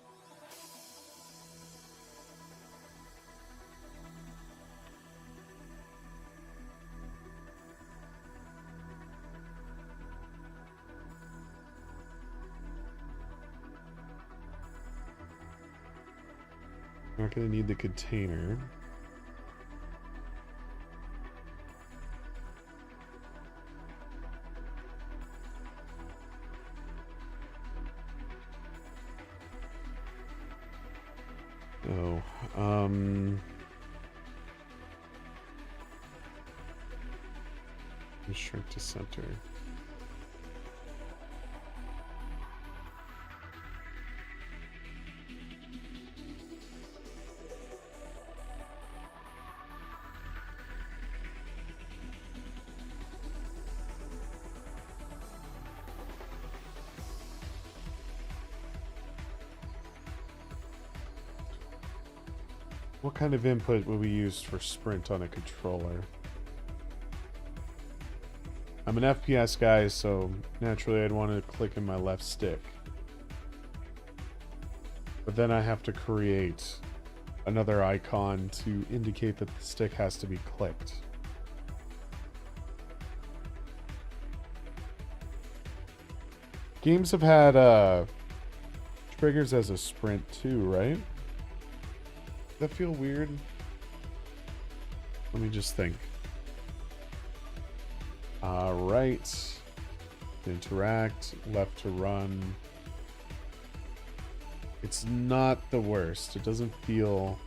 Speaker 1: I'm not going to need the container. Shrink to center. What kind of input would we use for sprint on a controller? I'm an FPS guy, so naturally I'd want to click in my left stick. But then I have to create another icon to indicate that the stick has to be clicked. Games have had triggers as a sprint too, right? Does that feel weird? Let me just think. Right. Interact. Left to run. It's not the worst. It doesn't feel...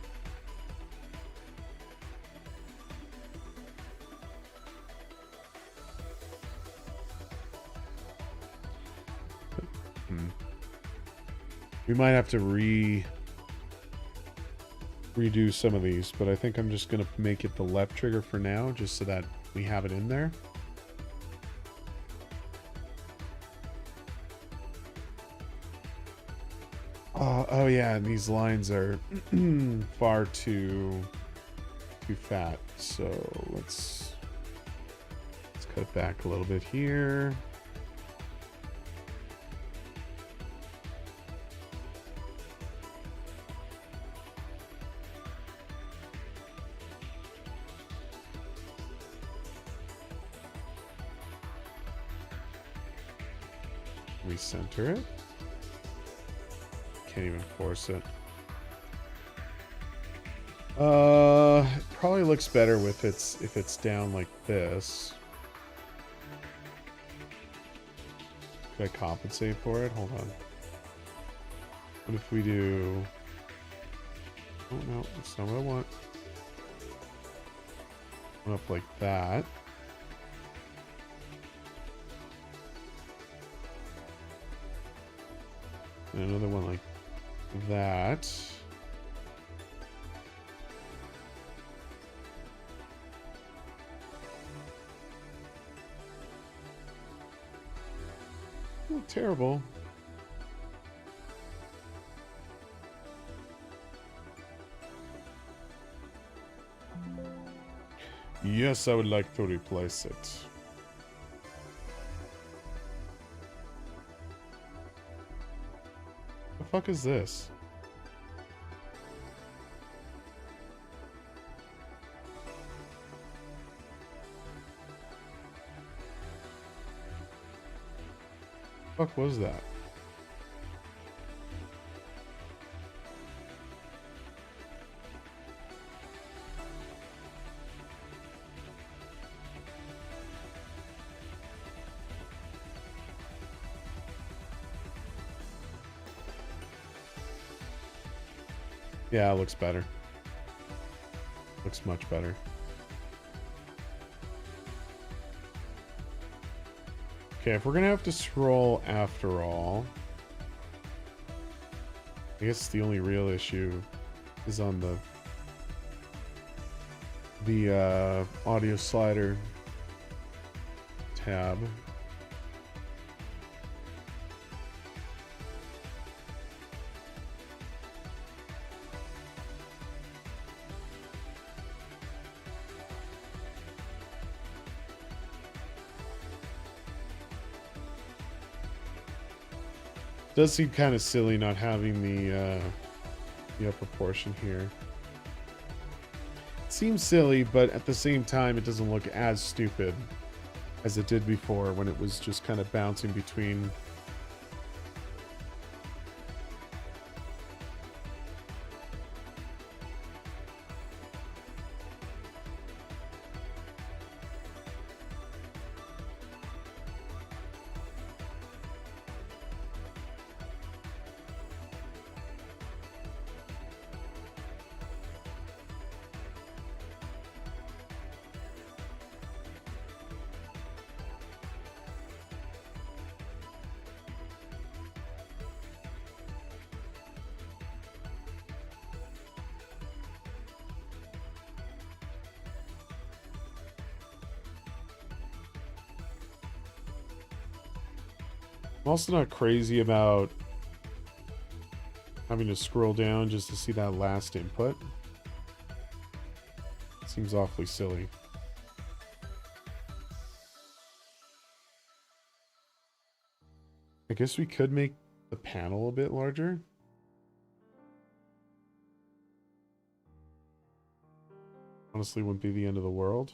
Speaker 1: We might have to redo some of these, but I think I'm just going to make it the left trigger for now, just so that we have it in there. Oh yeah, and these lines are far too fat, so let's cut it back a little bit here. Recenter it. Can't even force it. It probably looks better with if it's down like this. Could I compensate for it? Hold on. What if we do... Oh no, that's not what I want. One up like that. And another one like that. Not terrible. Yes, I would like to replace it. The fuck is this? The fuck was that? Yeah, it looks better. Looks much better. Okay, if we're gonna have to scroll after all, I guess the only real issue is on the audio slider tab. Does seem kind of silly not having the upper portion here. It seems silly, but at the same time, it doesn't look as stupid as it did before when it was just kind of bouncing between. I'm also not crazy about having to scroll down just to see that last input. Seems awfully silly. I guess we could make the panel a bit larger. Honestly, wouldn't be the end of the world.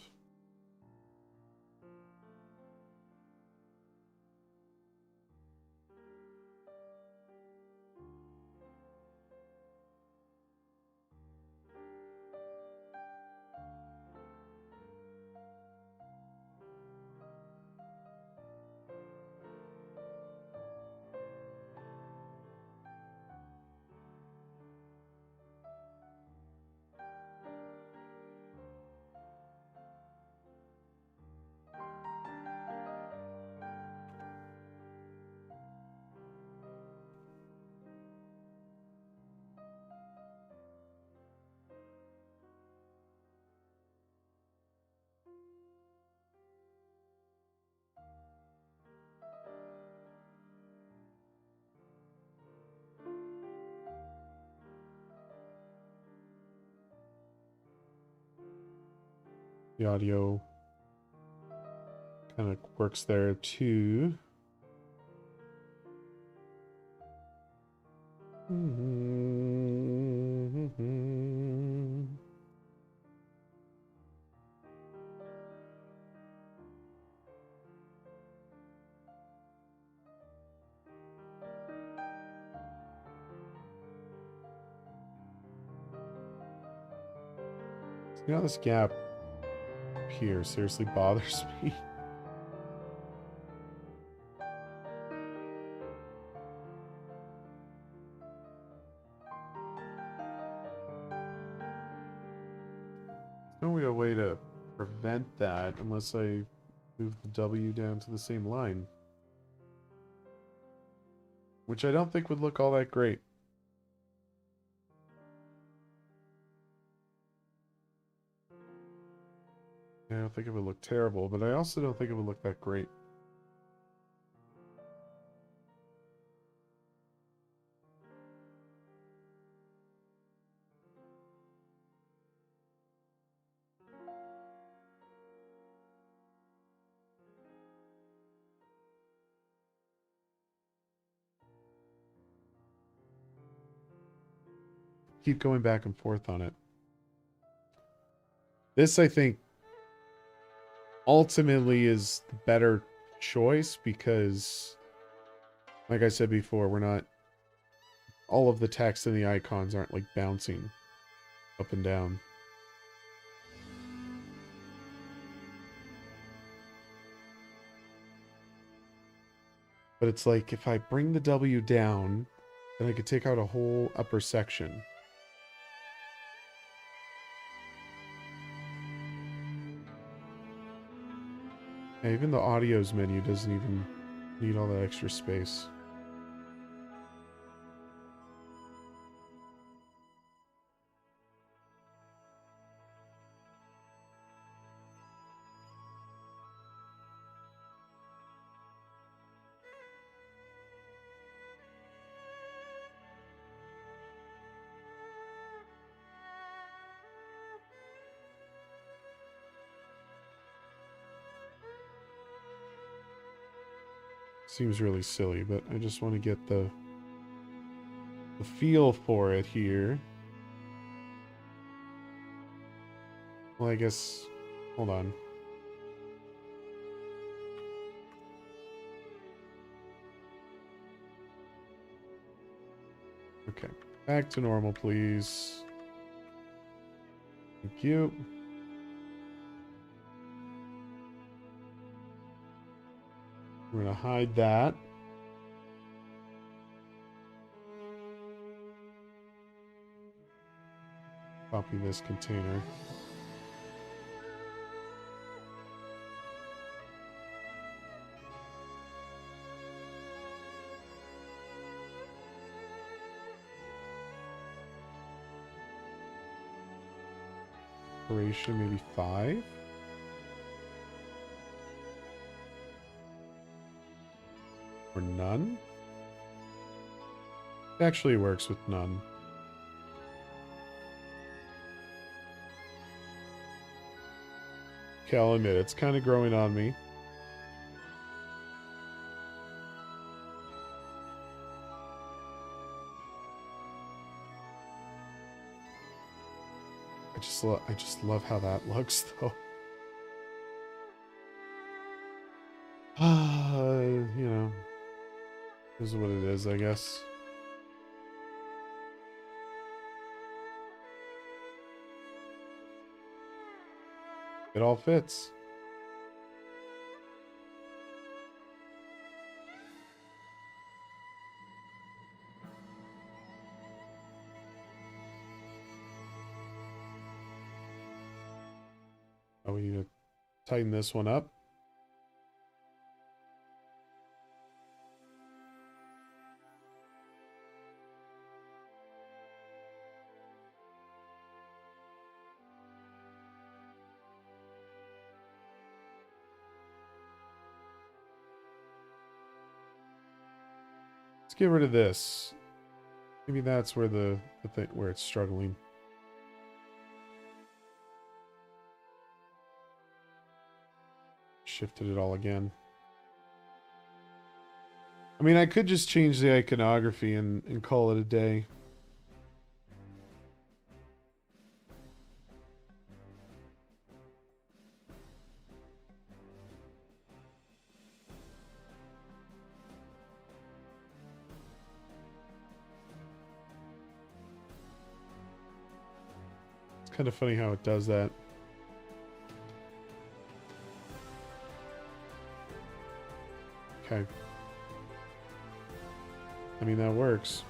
Speaker 1: The audio kind of works there too. You know, this gap here seriously bothers me. There's no real way to prevent that unless I move the W down to the same line. Which I don't think would look all that great. I don't think it would look terrible, but I also don't think it would look that great. Keep going back and forth on it. This, I think, ultimately is the better choice because, like I said before, we're not... all of the text and the icons aren't like bouncing up and down. But it's like if I bring the W down, then I could take out a whole upper section. Yeah, even the audios menu doesn't even need all that extra space. Seems really silly, but I just want to get the feel for it here. Well, I guess... hold on. Okay. Back to normal, please. Thank you. We're going to hide that. Copy this container. Operation maybe 5. Or none. It actually works with none. Okay, I'll admit, it's kind of growing on me. I just love how that looks, though. You know, this is what it is, I guess. It all fits. Oh, we need to tighten this one up. Let's get rid of this. Maybe that's where the thing where it's struggling. Shifted it all again. I mean, I could just change the iconography and call it a day. kind of funny how it does that. Okay. I mean, that works.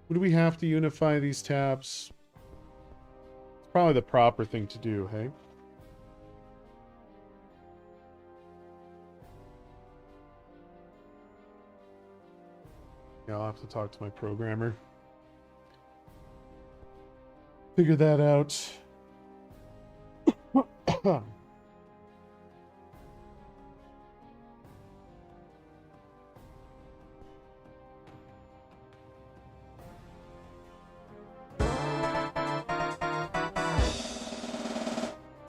Speaker 1: Would we have to unify these tabs? It's probably the proper thing to do, hey? Yeah, I'll have to talk to my programmer. Figure that out.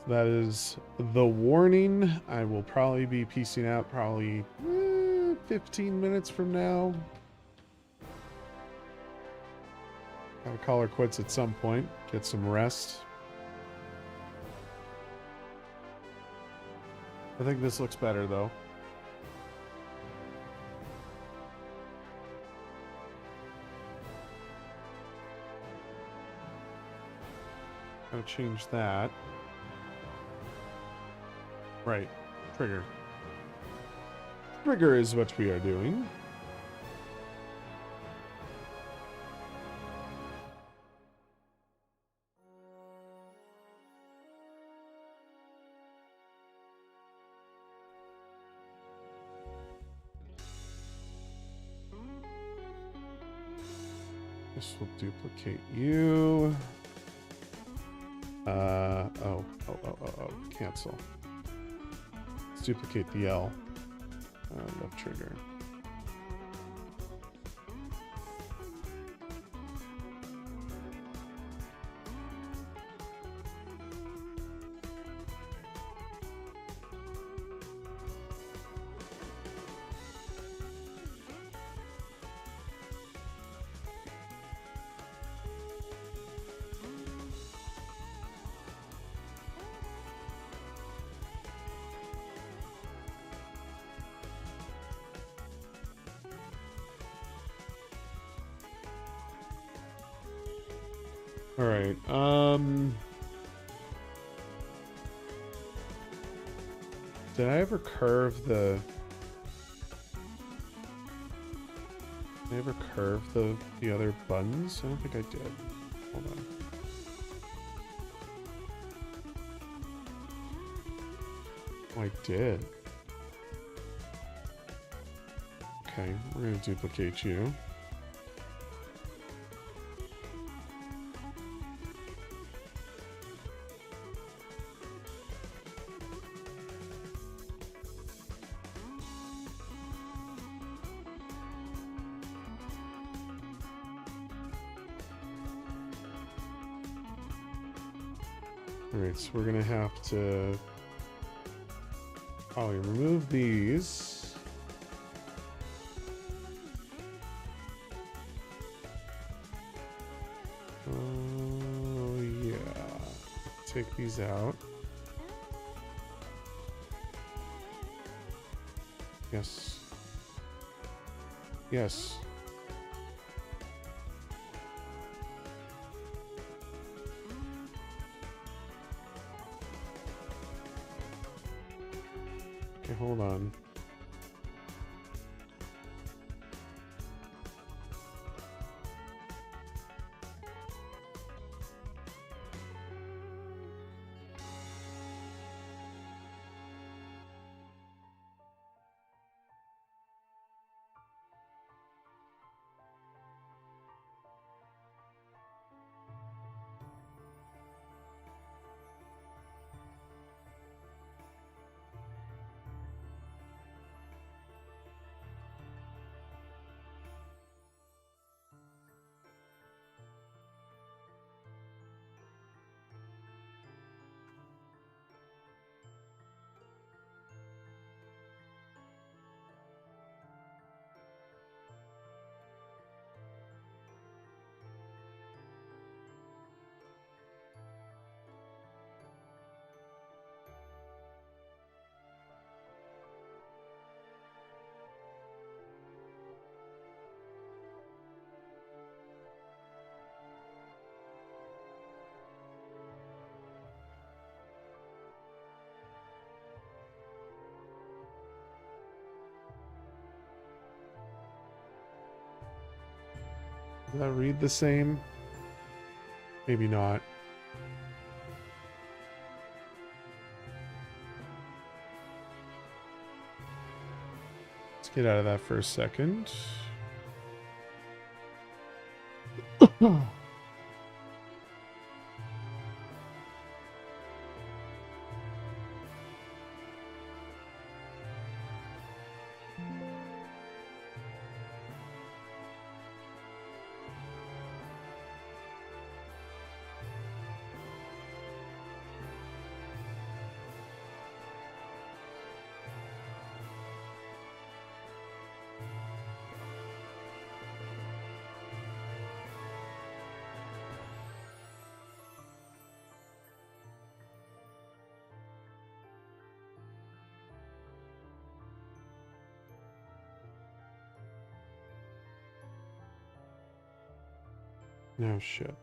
Speaker 1: That is the warning. I will probably be piecing out probably 15 minutes from now. Gotta call her quits at some point. Get some rest. I think this looks better though. Gotta change that. Right. Trigger. Trigger is what we are doing. This will duplicate you. Cancel. Let's duplicate the L. Left trigger. All right. Did I ever curve the? Did I ever curve the other buttons? I don't think I did. Hold on. Oh, I did. Okay, we're gonna duplicate you. Alright, so we're gonna have to probably remove these. Oh, yeah. Take these out. Yes. Yes. Okay, hold on. Does that read the same? Maybe not. Let's get out of that for a second. No shit.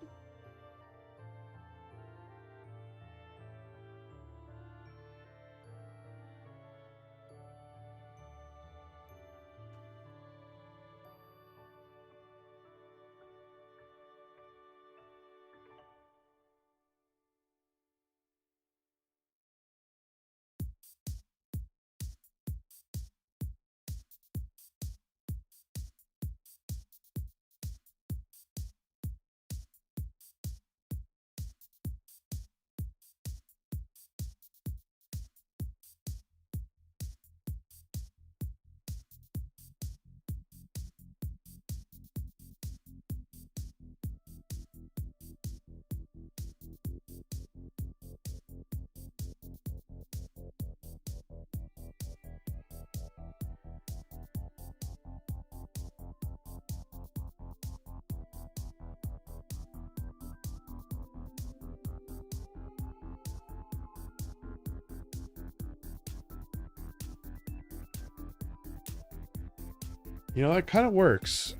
Speaker 1: You know, that kind of works.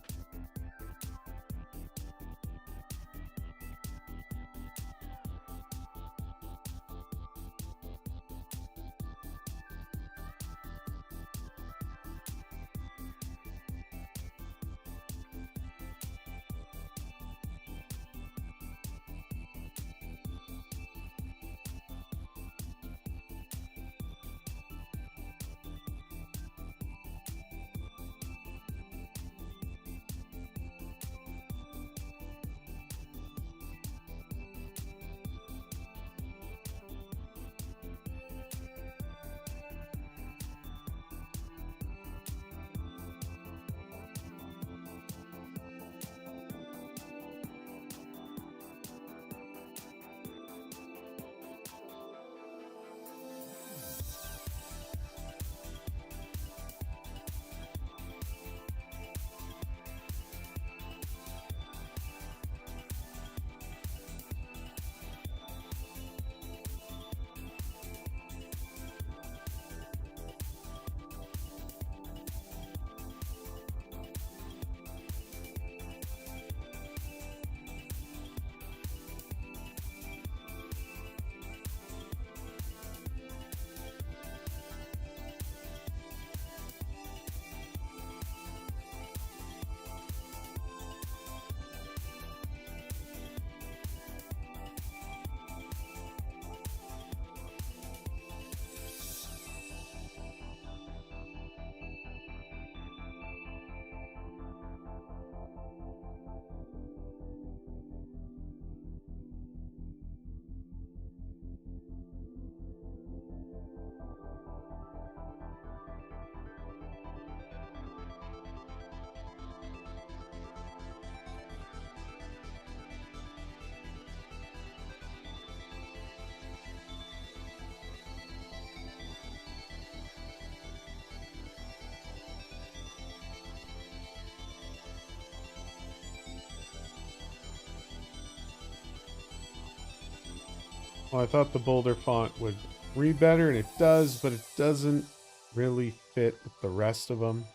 Speaker 1: Well, I thought the bolder font would read better, and it does, but it doesn't really fit with the rest of them.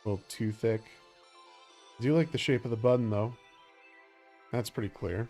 Speaker 1: A little too thick. I do like the shape of the button, though. That's pretty clear.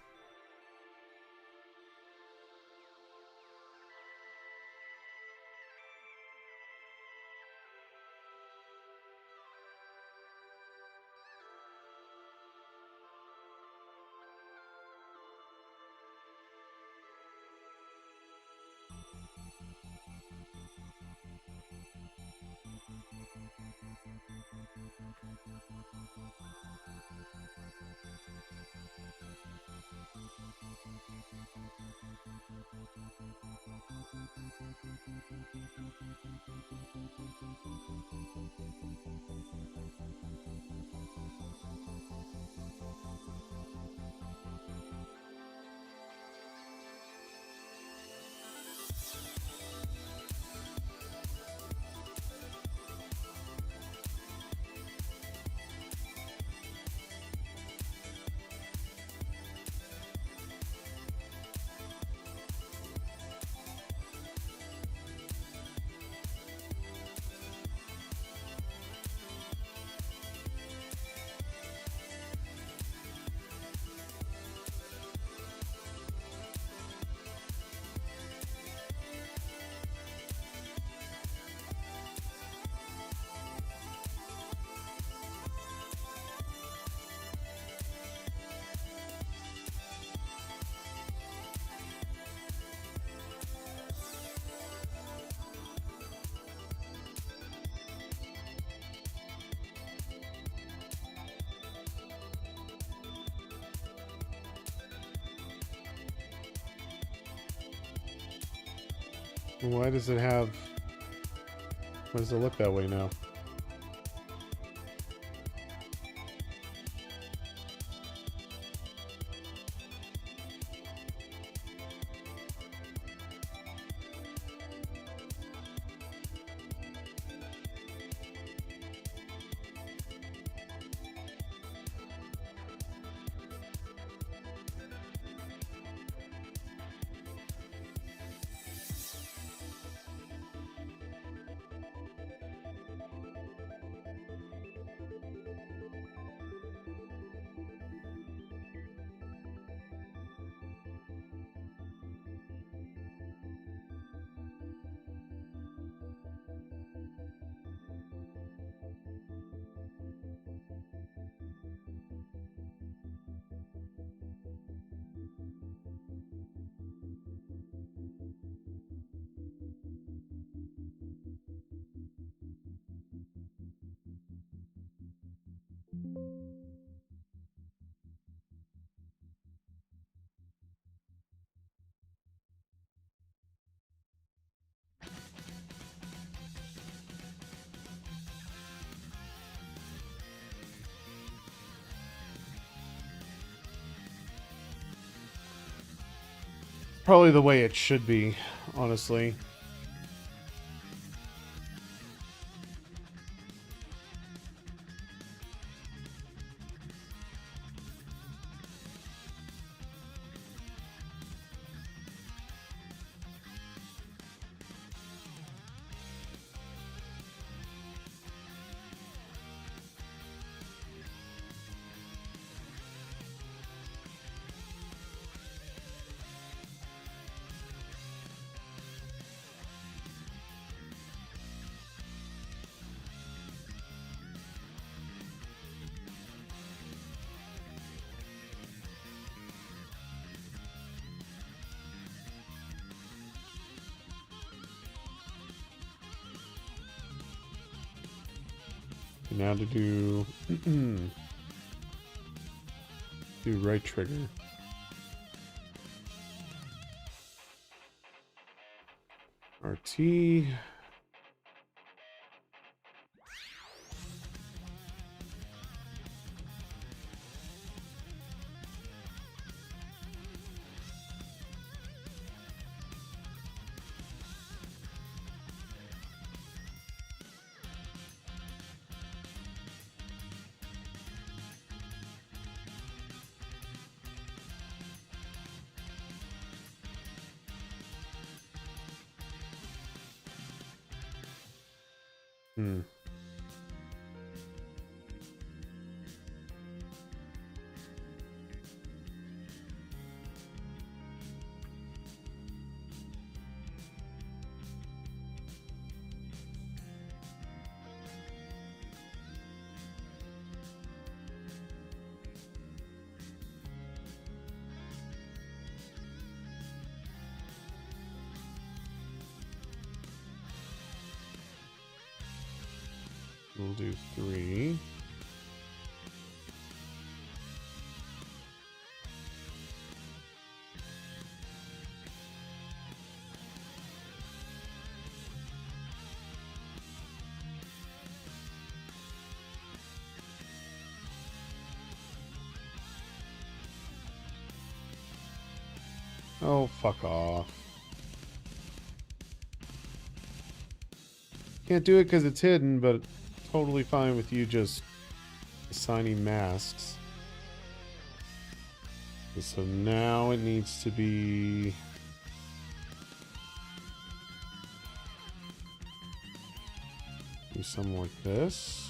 Speaker 1: Why does it have... Why does it look that way now? Probably the way it should be, honestly. Now to do do right trigger. RT. Hmm. We'll do 3. Oh, fuck off. Can't do it because it's hidden, but totally fine with you just assigning masks. Okay, so now it needs to be... do something like this.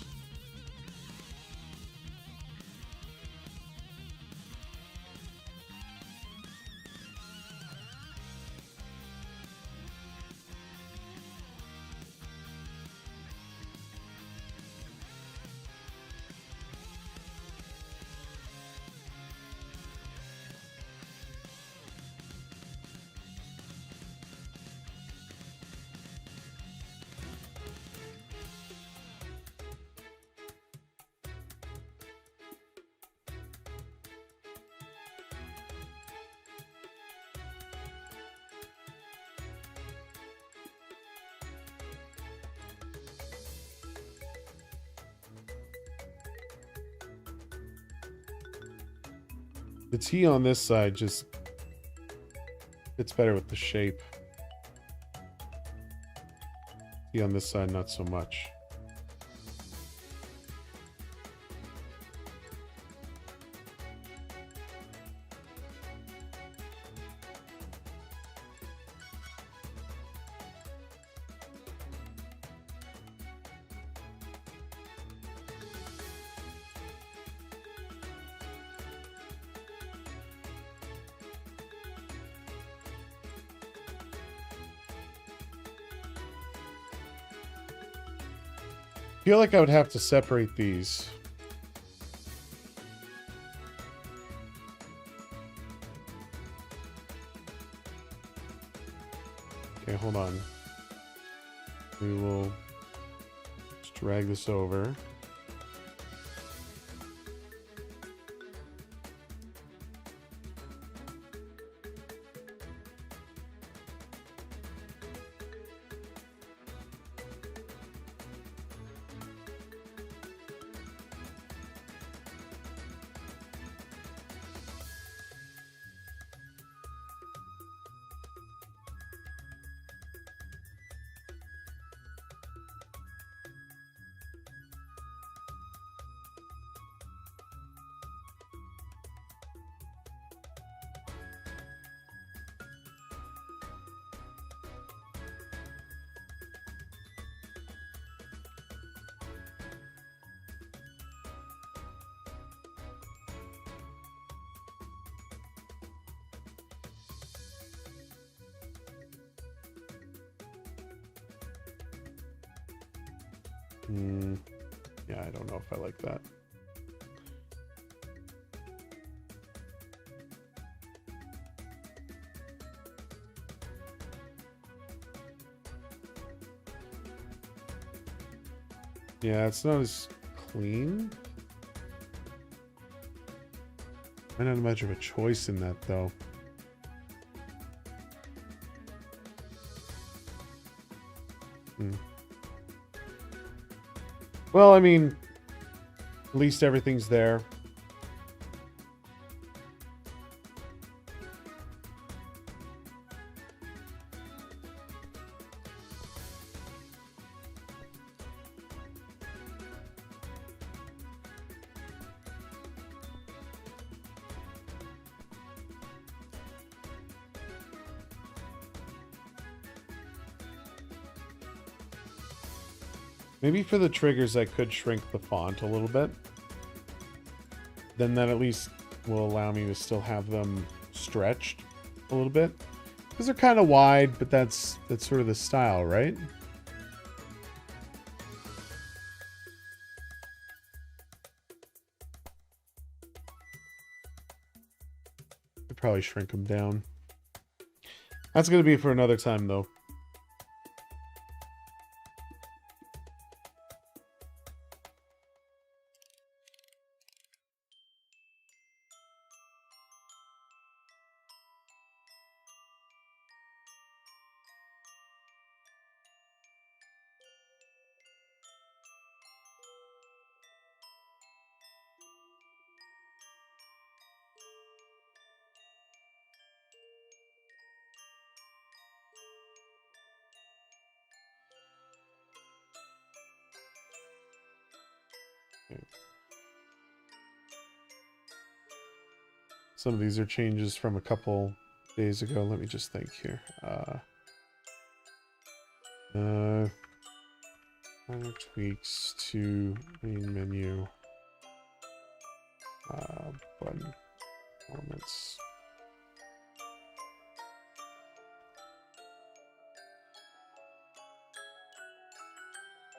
Speaker 1: The T on this side just fits better with the shape. T on this side, not so much. I feel like I would have to separate these. Okay, hold on. We will just drag this over. Yeah, I don't know if I like that. Yeah, it's not as clean. I not much of a choice in that, though. Well, I mean, at least everything's there. Maybe for the triggers, I could shrink the font a little bit. Then that at least will allow me to still have them stretched a little bit. Because they're kind of wide, but that's sort of the style, right? I'd probably shrink them down. That's going to be for another time, though. Okay. Some of these are changes from a couple days ago. Let me just think here. Minor tweaks to main menu. Button elements.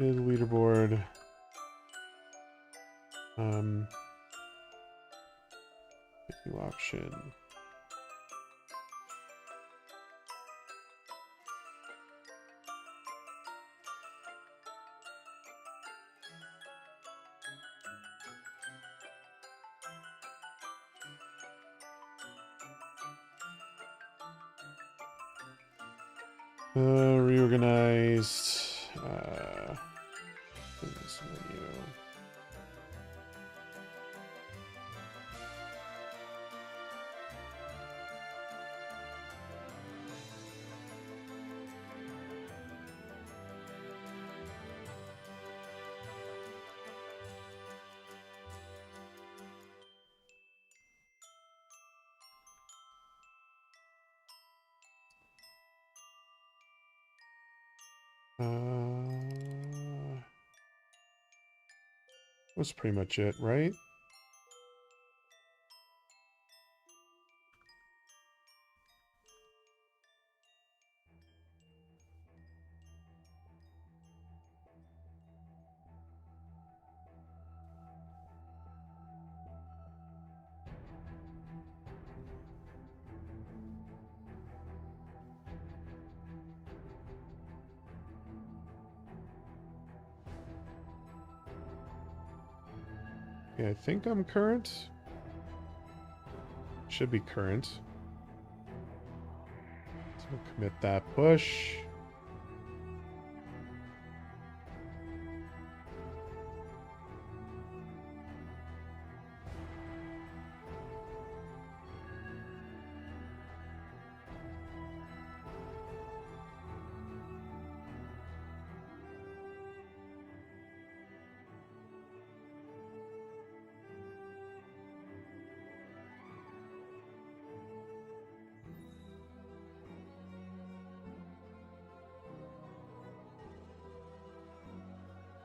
Speaker 1: Mid leaderboard. Menu option. Reorganized. Business menu. That's pretty much it, right? Yeah, I think I'm current. Should be current. So we'll commit that push.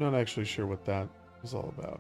Speaker 1: Not actually sure what that is all about.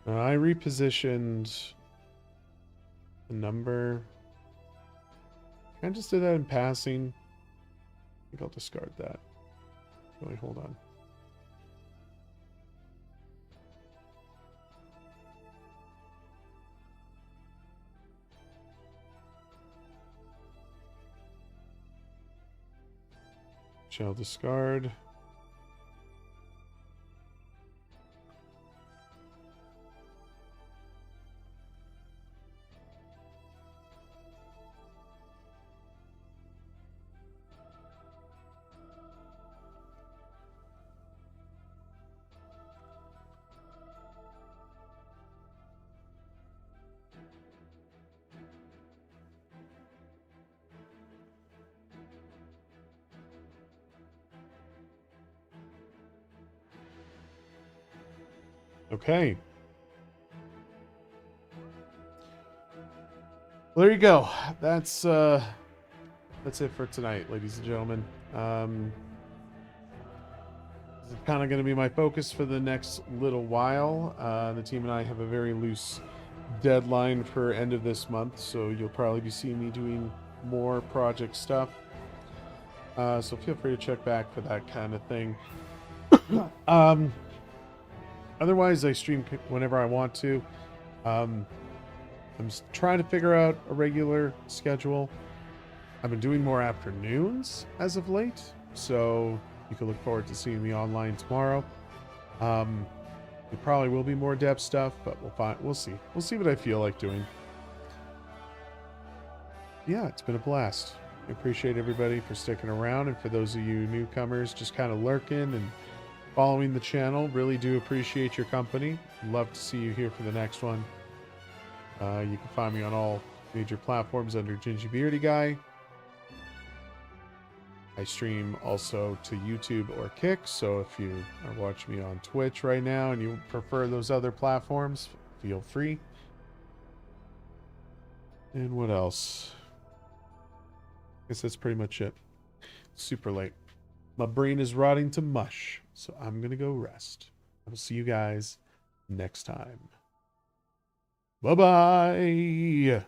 Speaker 1: I repositioned the number. I just did that in passing. I think I'll discard that. Wait, hold on. Shall discard. Okay. Well, there you go. That's it for tonight, ladies and gentlemen. This is kind of going to be my focus for the next little while. The team and I have a very loose deadline for end of this month, so you'll probably be seeing me doing more project stuff. So feel free to check back for that kind of thing. um, Otherwise, I stream whenever I want to. I'm trying to figure out a regular schedule. I've been doing more afternoons as of late, so you can look forward to seeing me online tomorrow. It probably will be more depth stuff, but we'll find. We'll see. We'll see what I feel like doing. Yeah, it's been a blast. I appreciate everybody for sticking around, and for those of you newcomers just kind of lurking and following the channel, really do appreciate your company. Love to see you here for the next one. You can find me on all major platforms under Gingy Beardy Guy. I stream also to YouTube or Kick, so if you are watching me on Twitch right now and you prefer those other platforms, feel free. And what else? I guess that's pretty much it. It's super late. My brain is rotting to mush, so I'm gonna go rest. I will see you guys next time. Bye-bye!